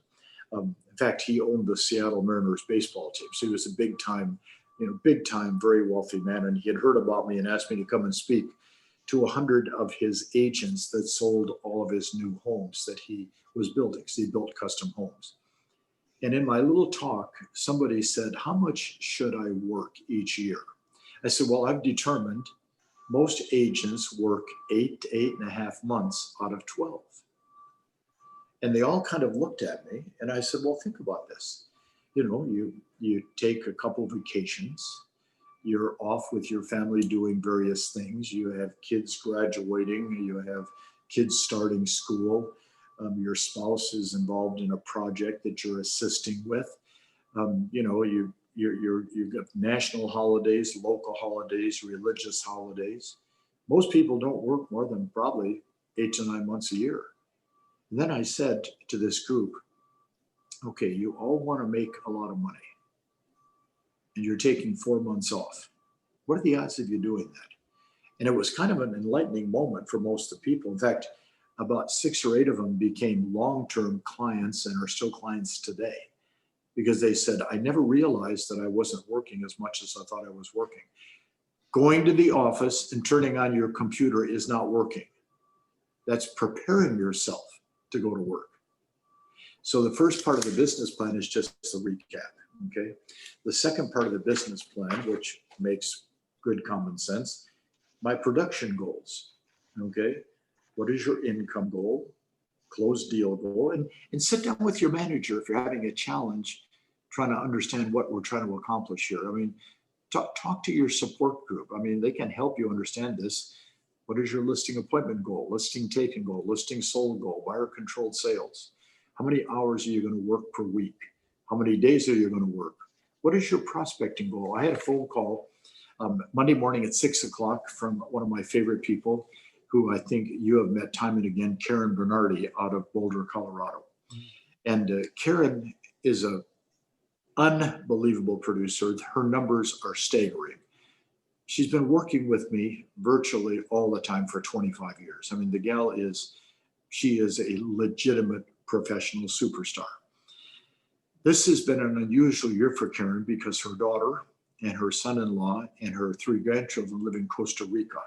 In fact, he owned the Seattle Mariners baseball team. So he was a big time, very wealthy man. And he had heard about me and asked me to come and speak to 100 of his agents that sold all of his new homes that he was building. So he built custom homes. And in my little talk, somebody said, how much should I work each year? I said, well, I've determined most agents work 8 to 8.5 months out of 12. And they all kind of looked at me and I said, well, think about this. You know, you take a couple of vacations, you're off with your family doing various things. You have kids graduating, you have kids starting school. Your spouse is involved in a project that you're assisting with. You've got national holidays, local holidays, religious holidays. Most people don't work more than probably 8 to 9 months a year. And then I said to this group, okay, you all want to make a lot of money and you're taking 4 months off. What are the odds of you doing that? And it was kind of an enlightening moment for most of the people. In fact, about 6 or 8 of them became long-term clients and are still clients today, because they said, I never realized that I wasn't working as much as I thought I was working. Going to the office and turning on your computer is not working. That's preparing yourself to go to work. So the first part of the business plan is just a recap, okay? The second part of the business plan, which makes good common sense, my production goals, okay? What is your income goal, closed deal goal, and sit down with your manager if you're having a challenge trying to understand what we're trying to accomplish here. I mean, talk to your support group. I mean, they can help you understand this. What is your listing appointment goal, listing taken goal, listing sold goal, buyer controlled sales? How many hours are you going to work per week? How many days are you going to work? What is your prospecting goal? I had a phone call Monday morning at 6 o'clock from one of my favorite people who I think you have met time and again, Karen Bernardi out of Boulder, Colorado. And Karen is an unbelievable producer. Her numbers are staggering. She's been working with me virtually all the time for 25 years. I mean, the gal she is a legitimate professional superstar. This has been an unusual year for Karen because her daughter and her son-in-law and her 3 grandchildren live in Costa Rica.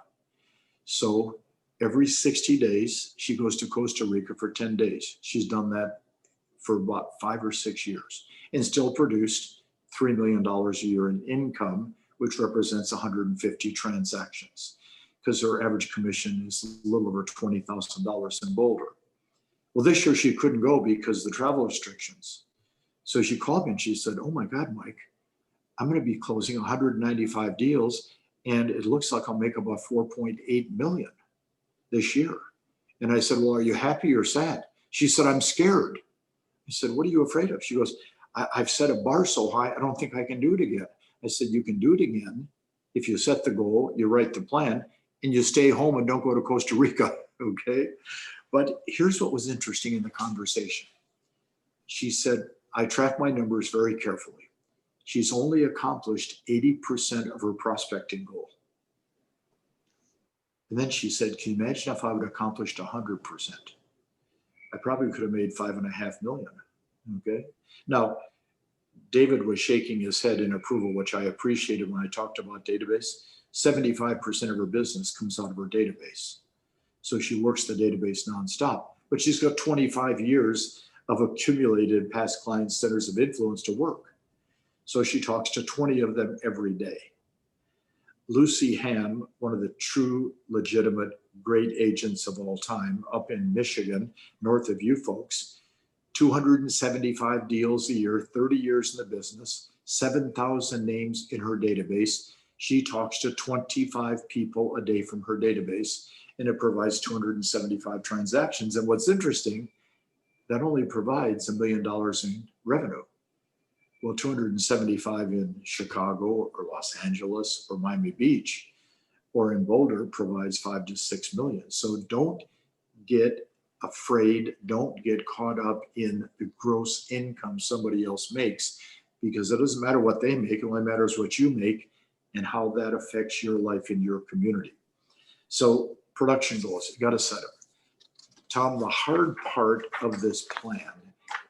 So every 60 days, she goes to Costa Rica for 10 days. She's done that for about 5 or 6 years and still produced $3 million a year in income, which represents 150 transactions because her average commission is a little over $20,000 in Boulder. Well, this year she couldn't go because of the travel restrictions. So she called me and she said, oh my God, Mike, I'm going to be closing 195 deals and it looks like I'll make about 4.8 million this year. And I said, well, are you happy or sad? She said, I'm scared. I said, what are you afraid of? She goes, I've set a bar so high, I don't think I can do it again. I said, you can do it again if you set the goal, you write the plan, and you stay home and don't go to Costa Rica, okay? But here's what was interesting in the conversation. She said, I track my numbers very carefully. She's only accomplished 80% of her prospecting goal. And then she said, can you imagine if I would have accomplished 100%? I probably could have made 5.5 million, okay? Now, David was shaking his head in approval, which I appreciated when I talked about database. 75% of her business comes out of her database. So she works the database nonstop, but she's got 25 years of accumulated past client centers of influence to work. So she talks to 20 of them every day. Lucy Ham, one of the true, legitimate, great agents of all time up in Michigan, north of you folks, 275 deals a year, 30 years in the business, 7,000 names in her database. She talks to 25 people a day from her database, and it provides 275 transactions. And what's interesting, that only provides $1 million in revenue. Well, 275 in Chicago or Los Angeles or Miami Beach or in Boulder provides 5 to 6 million. So don't get afraid, don't get caught up in the gross income somebody else makes, because it doesn't matter what they make, it only matters what you make and how that affects your life in your community. So production goals, you got to set them. Tom, the hard part of this plan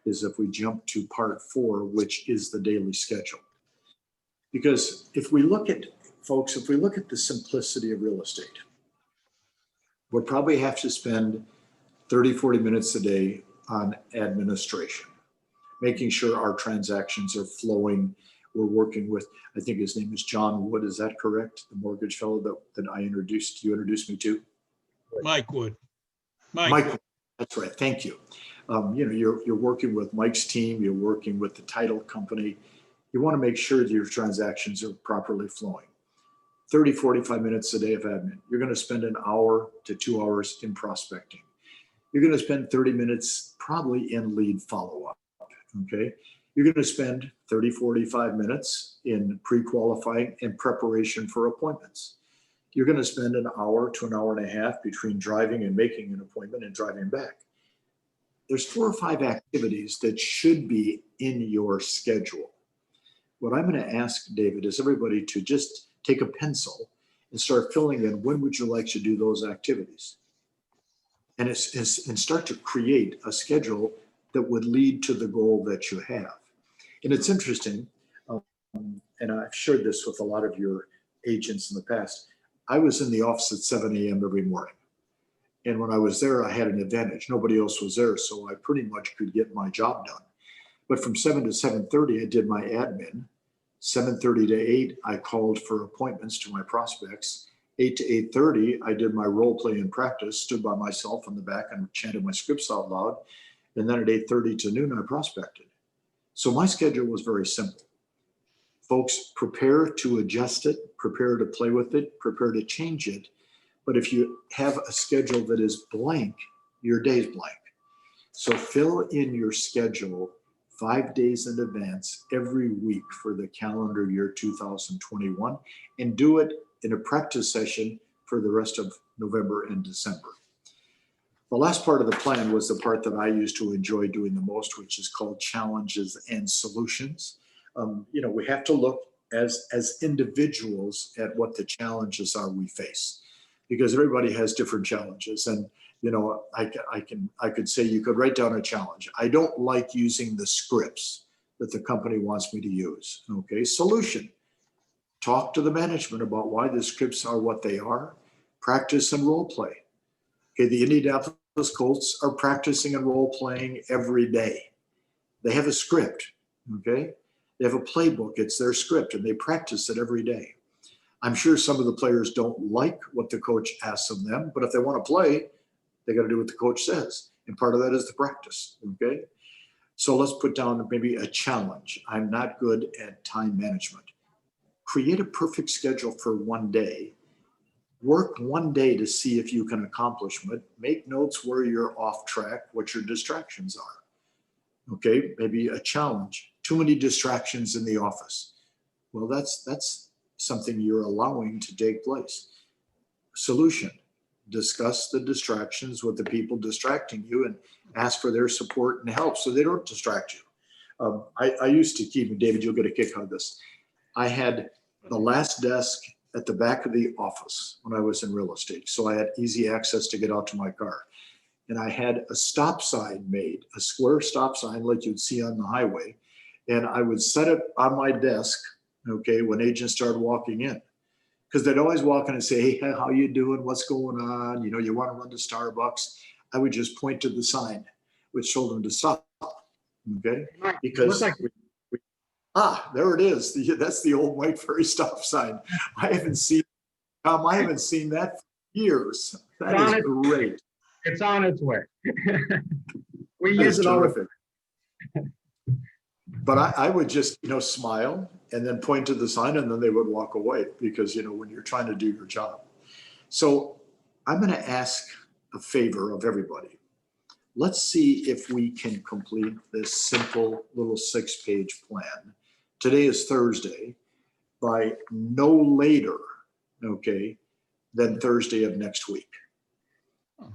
is if we jump to part 4, which is the daily schedule. Because if we look at, folks, if we look at the simplicity of real estate, we'll probably have to spend 30, 40 minutes a day on administration, making sure our transactions are flowing. We're working with, I think his name is John Wood, is that correct? The mortgage fellow that you introduced me to? Mike Wood. Mike, that's right, thank you. You're working with Mike's team, you're working with the title company. You want to make sure that your transactions are properly flowing. 30, 45 minutes a day of admin. You're going to spend an hour to 2 hours in prospecting. You're going to spend 30 minutes probably in lead follow-up, okay? You're going to spend 30, 45 minutes in pre-qualifying and preparation for appointments. You're going to spend an hour to an hour and a half between driving and making an appointment and driving back. There's 4 or 5 activities that should be in your schedule. What I'm going to ask, David, is everybody to just take a pencil and start filling in when would you like to do those activities? And start to create a schedule that would lead to the goal that you have. And it's interesting, and I've shared this with a lot of your agents in the past. I was in the office at 7 a.m. every morning. And when I was there, I had an advantage. Nobody else was there, so I pretty much could get my job done. But from 7 to 7:30, I did my admin. 7:30 to 8, I called for appointments to my prospects. 8 to 8:30, I did my role play in practice, stood by myself in the back and chanted my scripts out loud. And then at 8:30 to noon, I prospected. So my schedule was very simple. Folks, prepare to adjust it, prepare to play with it, prepare to change it. But if you have a schedule that is blank, your day's blank. So fill in your schedule 5 days in advance every week for the calendar year 2021, and do it in a practice session for the rest of November and December. The last part of the plan was the part that I used to enjoy doing the most, which is called challenges and solutions. We have to look as individuals at what the challenges are we face, because everybody has different challenges. And I could say you could write down a challenge. I don't like using the scripts that the company wants me to use. Okay, solution. Talk to the management about why the scripts are what they are. Practice and role play. Okay, the Indianapolis Colts are practicing and role playing every day. They have a script. Okay, they have a playbook. It's their script, and they practice it every day. I'm sure some of the players don't like what the coach asks of them, but if they want to play, they got to do what the coach says. And part of that is the practice. Okay. So let's put down maybe a challenge. I'm not good at time management. Create a perfect schedule for one day. Work one day to see if you can accomplish it. Make notes where you're off track, what your distractions are. Okay. Maybe a challenge. Too many distractions in the office. Well, that's something you're allowing to take place. Solution. Discuss the distractions with the people distracting you and ask for their support and help so they don't distract you. I used to keep, David, you'll get a kick out of this. I had the last desk at the back of the office when I was in real estate. So I had easy access to get out to my car. And I had a stop sign made, a square stop sign like you'd see on the highway. And I would set it on my desk, okay, when agents started walking in. Because they'd always walk in and say, hey, how you doing? What's going on? You want to run to Starbucks? I would just point to the sign, which told them to stop. Okay? Because, there it is. That's the old White Ferry stop sign. I haven't seen that for years. That is great. It's on its way. We use it all the time. But I would just, smile and then point to the sign, and then they would walk away because, when you're trying to do your job. So I'm going to ask a favor of everybody. Let's see if we can complete this simple little 6-page plan. Today is Thursday, by no later, okay, than Thursday of next week.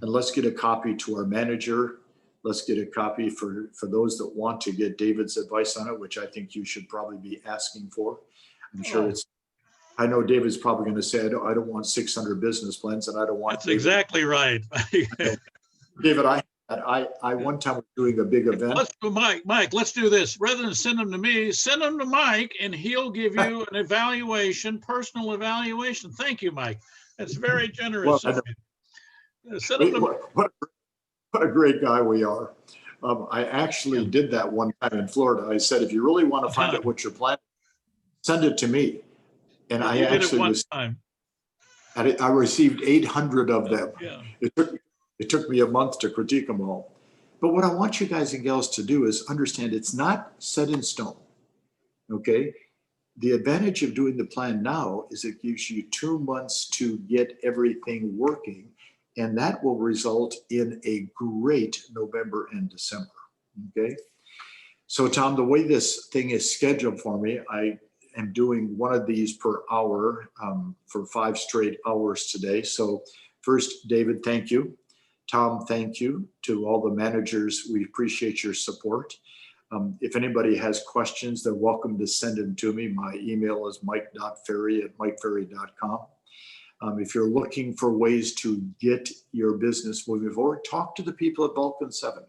And let's get a copy to our manager. Let's get a copy for those that want to get David's advice on it, which I think you should probably be asking for. I'm sure I know David's probably going to say, I don't want 600 business plans, and I don't want. That's exactly right. David, I one time was doing a big event. Let's do Mike, let's do this. Rather than send them to me, send them to Mike, and he'll give you an evaluation, personal evaluation. Thank you, Mike. That's very generous. Send them to What a great guy we are. I actually did that one time in Florida. I said, if you really want to find out what you're planning, send it to me. And I actually I received 800 of them. Yeah. It took me a month to critique them all. But what I want you guys and gals to do is understand it's not set in stone. Okay. The advantage of doing the plan now is it gives you 2 months to get everything working. And that will result in a great November and December. Okay. So Tom, the way this thing is scheduled for me, I am doing one of these per hour for 5 straight hours today. So first, David, thank you. Tom, thank you. To all the managers, we appreciate your support. If anybody has questions, they're welcome to send them to me. My email is mike.ferry@mikeferry.com. If you're looking for ways to get your business moving forward, talk to the people at Vulcan 7.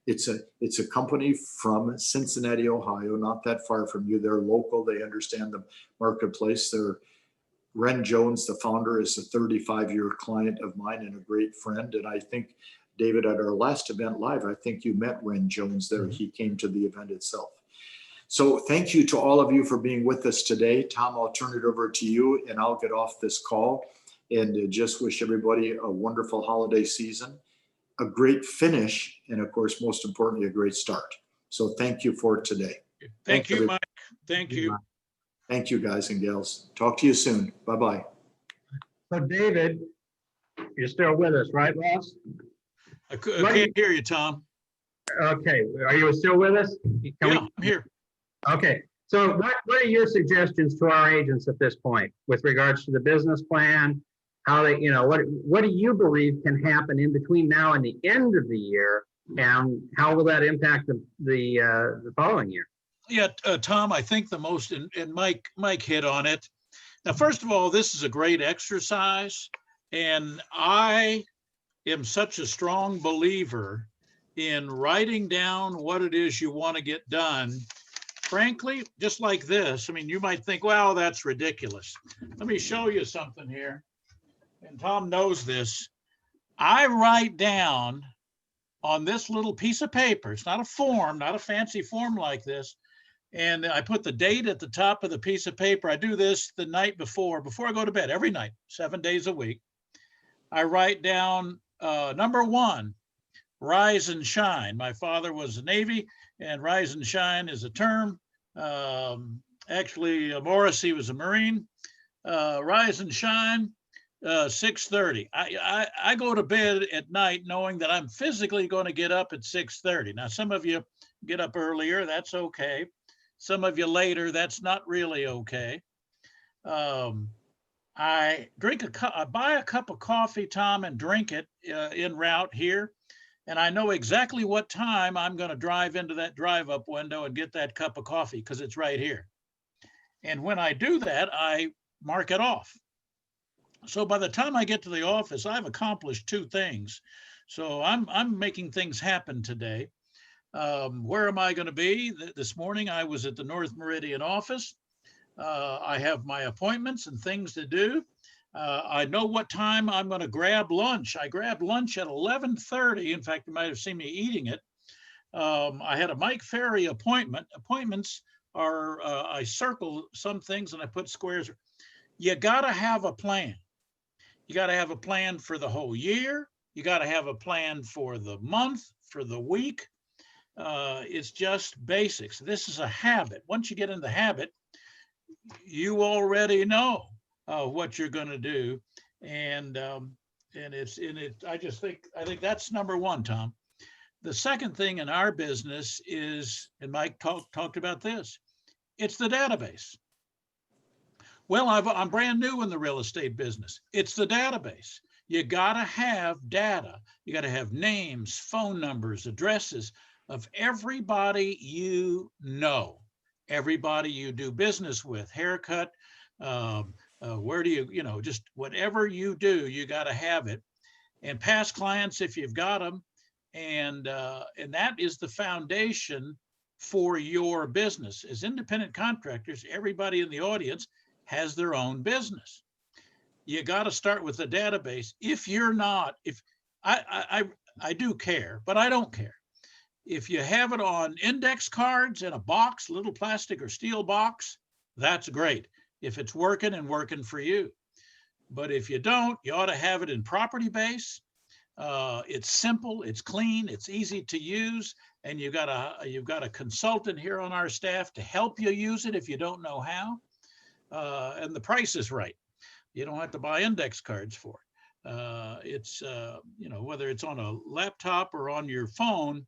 It's a company from Cincinnati, Ohio, not that far from you. They're local. They understand the marketplace. Ren Jones, the founder, is a 35-year client of mine and a great friend. And I think, David, at our last event live, I think you met Ren Jones there. He came to the event itself. So thank you to all of you for being with us today. Tom, I'll turn it over to you and I'll get off this call and just wish everybody a wonderful holiday season, a great finish, and of course, most importantly, a great start. So thank you for today. Thank you, Mike. Thank you. Thank you, guys and gals. Talk to you soon. Bye-bye. So David, You're still with us, right, Ross? I can't hear you, Tom. Okay, are you still with us? Can we- Yeah, I'm here. Okay, so what are your suggestions to our agents at this point with regards to the business plan? How they, what do you believe can happen in between now and the end of the year? And how will that impact the following year? Yeah, Tom, I think the most, and Mike hit on it. Now, first of all, this is a great exercise, and I am such a strong believer in writing down what it is you want to get done. Frankly, just like this, I mean, you might think, well, that's ridiculous. Let me show you something here. And Tom knows this. I write down on this little piece of paper, it's not a form, not a fancy form like this, and I put the date at the top of the piece of paper. I do this the night before I go to bed, every night, 7 days a week. I write down number 1, rise and shine. My father was a Navy, and rise and shine is a term. Actually, Morrissey was a Marine. Rise and shine, 6:30. I go to bed at night knowing that I'm physically going to get up at 6:30. Now, some of you get up earlier, that's okay. Some of you later, that's not really okay. I buy a cup of coffee, Tom, and drink it en route here. And I know exactly what time I'm going to drive into that drive-up window and get that cup of coffee because it's right here. And when I do that, I mark it off. So by the time I get to the office, I've accomplished 2 things. So I'm making things happen today. Where am I going to be? This morning, I was at the North Meridian office. I have my appointments and things to do. I know what time I'm going to grab lunch. I grabbed lunch at 11:30. In fact, you might have seen me eating it. I had a Mike Ferry appointment. Appointments are, I circle some things and I put squares. You got to have a plan. You got to have a plan for the whole year. You got to have a plan for the month, for the week. It's just basics. This is a habit. Once you get in the habit, you already know what you're going to do, and I think that's number 1, Tom. The second thing in our business is, and Mike talked about this, it's the database. Well, I'm brand new in the real estate business. It's the database. You got to have data. You got to have names, phone numbers, addresses of everybody you know, everybody you do business with, haircut, where do you, just whatever you do, you got to have it. And past clients, if you've got them, and that is the foundation for your business. As independent contractors, everybody in the audience has their own business. You got to start with the database. If you're not, if I do care, but I don't care. If you have it on index cards in a box, little plastic or steel box, that's great. If it's working and working for you. But if you don't, you ought to have it in property base. It's simple, it's clean, it's easy to use, and you've got a consultant here on our staff to help you use it if you don't know how. And the price is right. You don't have to buy index cards for it. It's whether it's on a laptop or on your phone,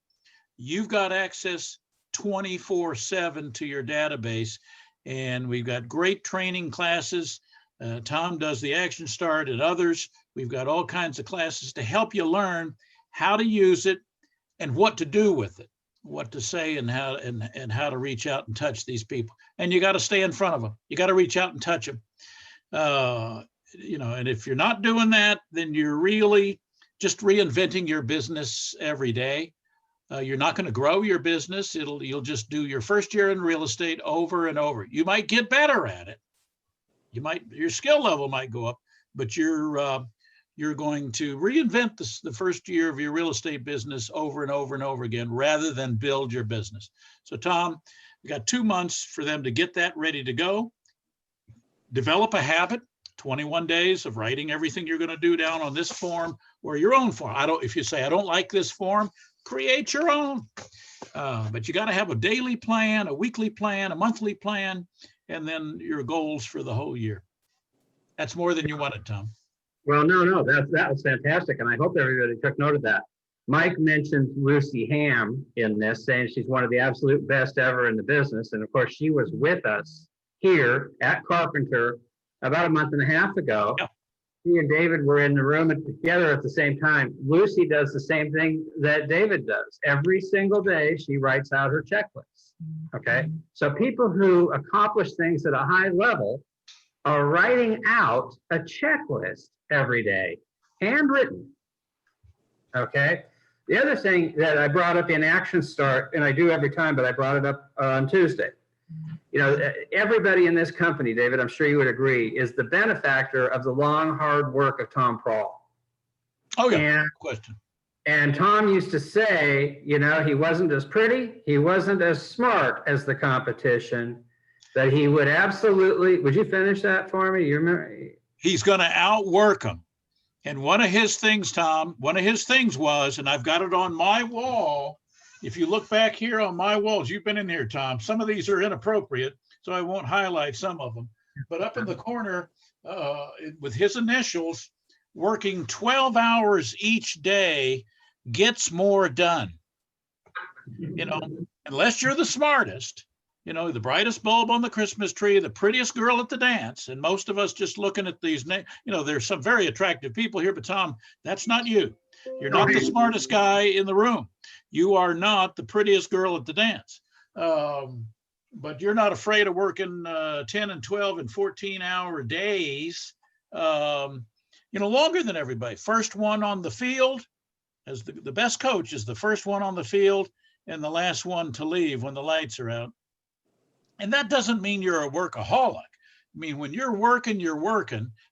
you've got access 24/7 to your database. And we've got great training classes. Tom does the Action Start and others. We've got all kinds of classes to help you learn how to use it and what to do with it, what to say and how to reach out and touch these people. And you got to stay in front of them. You got to reach out and touch them. And if you're not doing that, then you're really just reinventing your business every day. You're not going to grow your business. You'll just do your first year in real estate over and over. You might get better at it. Your skill level might go up, but you're going to reinvent the first year of your real estate business over and over and over again, rather than build your business. So Tom, we got 2 months for them to get that ready to go. Develop a habit, 21 days of writing everything you're going to do down on this form or your own form. If you say, I don't like this form, create your own. But you got to have a daily plan, a weekly plan, a monthly plan, and then your goals for the whole year. That's more than you wanted, Tom. Well, no, that was fantastic, and I hope everybody took note of that. Mike mentioned Lucy Ham in this, saying she's one of the absolute best ever in the business, and of course, she was with us here at Carpenter about a month and a half ago. Yeah. She and David were in the room together at the same time. Lucy does the same thing that David does. Every single day, she writes out her checklist. Okay, so people who accomplish things at a high level are writing out a checklist every day, handwritten. Okay. The other thing that I brought up in Action Start, and I do every time, but I brought it up on Tuesday. You know, everybody in this company, David, I'm sure you would agree, is the benefactor of the long, hard work of Tom Prawl. Oh, yeah, And, no question. and Tom used to say, you know, he wasn't as pretty, he wasn't as smart as the competition, but he would absolutely, would you finish that for me? You remember? He's going to outwork them. And one of his things, Tom, one of his things was, and I've got it on my wall. If you look back here on my walls, you've been in here, Tom. Some of these are inappropriate, so I won't highlight some of them. But up in the corner, with his initials, working 12 hours each day gets more done. You know, unless you're the smartest, you know, the brightest bulb on the Christmas tree, the prettiest girl at the dance. And most of us just looking at these, you know, there's some very attractive people here, but Tom, that's not you. You're not the smartest guy in the room. You are not the prettiest girl at the dance. But you're not afraid of working 10 and 12 and 14-hour days, you know, longer than everybody. First one on the field, as the best coach is the first one on the field and the last one to leave when the lights are out. And that doesn't mean you're a workaholic. I mean, when you're working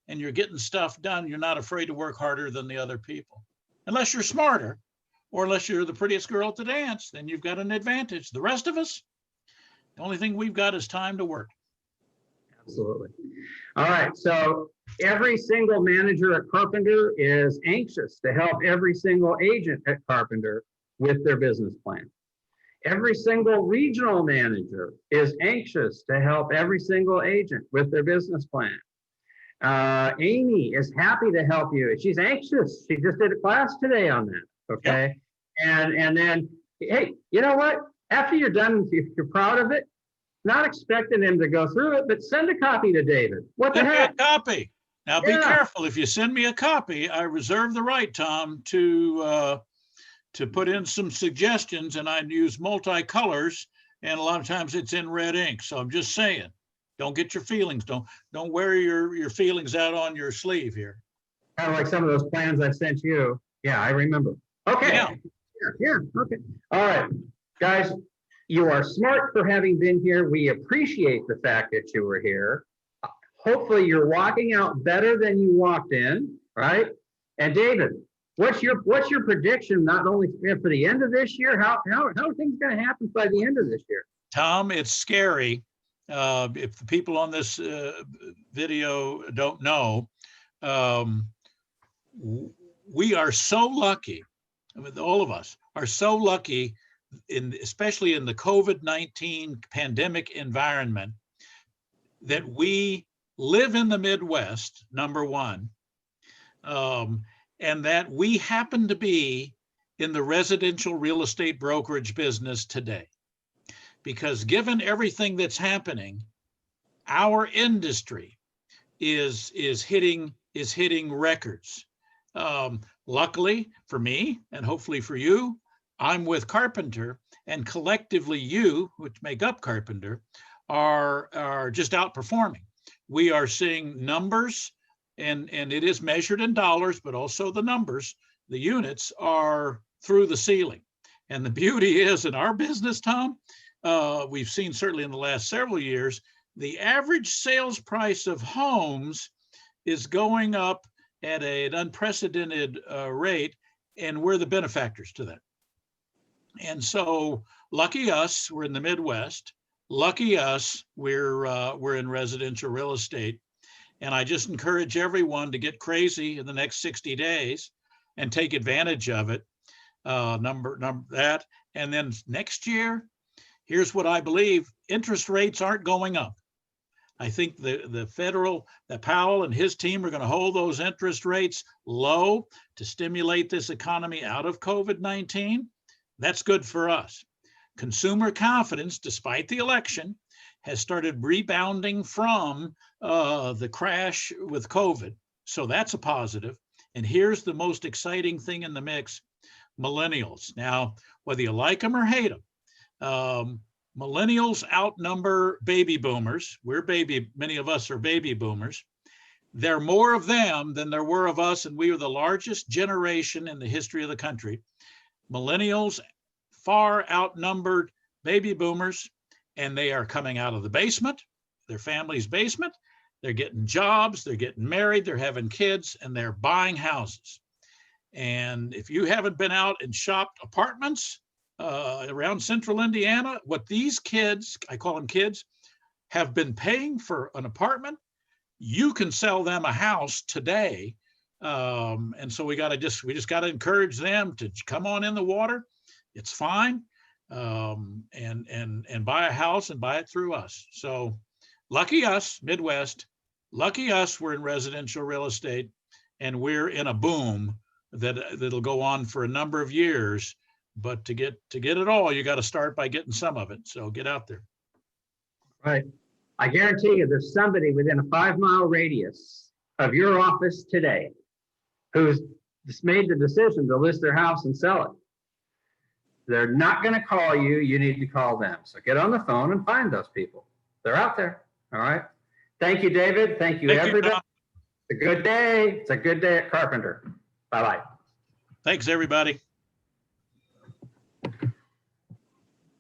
and you're getting stuff done, you're not afraid to work harder than the other people. Unless you're smarter or unless you're the prettiest girl at the dance, then you've got an advantage. The rest of us, the only thing we've got is time to work. Absolutely. All right. So every single manager at Carpenter is anxious to help every single agent at Carpenter with their business plan. Every single regional manager is anxious to help every single agent with their business plan. Amy is happy to help you. She's anxious. She just did a class today on that. Okay. Yep. And then, hey, you know what? After you're done, if you're proud of it, not expecting him to go through it, but send a copy to David. What the heck? A copy. Now be careful. If you send me a copy, I reserve the right, Tom, to put in some suggestions, and I'd use multicolors, and a lot of times it's in red ink. So I'm just saying, don't get your feelings. Don't wear your feelings out on your sleeve here. Kind of like some of those plans I sent you. Yeah, I remember. Okay. Yeah. Okay. All right, guys, you are smart for having been here. We appreciate the fact that you were here. Hopefully you're walking out better than you walked in, right? And David, what's your prediction, not only for the end of this year, how are things going to happen by the end of this year? Tom, it's scary. If the people on this video don't know, we are so lucky. I mean, all of us are so lucky, especially in the COVID-19 pandemic environment, that we live in the Midwest, number one, and that we happen to be in the residential real estate brokerage business today. Because given everything that's happening, our industry is hitting records. Luckily for me, and hopefully for you, I'm with Carpenter, and collectively you, which make up Carpenter, are just outperforming. We are seeing numbers, and it is measured in dollars, but also the numbers, the units are through the ceiling. And the beauty is in our business, Tom, we've seen certainly in the last several years, the average sales price of homes is going up at an unprecedented rate, and we're the benefactors to that. And so lucky us, we're in the Midwest. Lucky us, we're in residential real estate. And I just encourage everyone to get crazy in the next 60 days and take advantage of it. Number that. And then next year, here's what I believe: interest rates aren't going up. I think that Powell and his team are going to hold those interest rates low to stimulate this economy out of COVID-19. That's good for us. Consumer confidence, despite the election, has started rebounding from the crash with COVID. So that's a positive. And here's the most exciting thing in the mix, millennials. Now, whether you like them or hate them, millennials outnumber baby boomers. Many of us are baby boomers. There are more of them than there were of us, and we are the largest generation in the history of the country. Millennials far outnumbered baby boomers, and they are coming out of the basement, their family's basement. They're getting jobs, they're getting married, they're having kids, and they're buying houses. And if you haven't been out and shopped apartments around central Indiana, what these kids, I call them kids, have been paying for an apartment, you can sell them a house today. And so we just got to encourage them to come on in the water. It's fine. And buy a house and buy it through us. So lucky us, Midwest, lucky us, we're in residential real estate, and we're in a boom that'll go on for a number of years. But to get it all, you got to start by getting some of it. So get out there. Right. I guarantee you there's somebody within a 5-mile radius of your office today who's just made the decision to list their house and sell it. They're not going to call you. You need to call them. So get on the phone and find those people. They're out there. All right. Thank you, David. Thank you, everybody. It's a good day. It's a good day at Carpenter. Bye-bye. Thanks, everybody.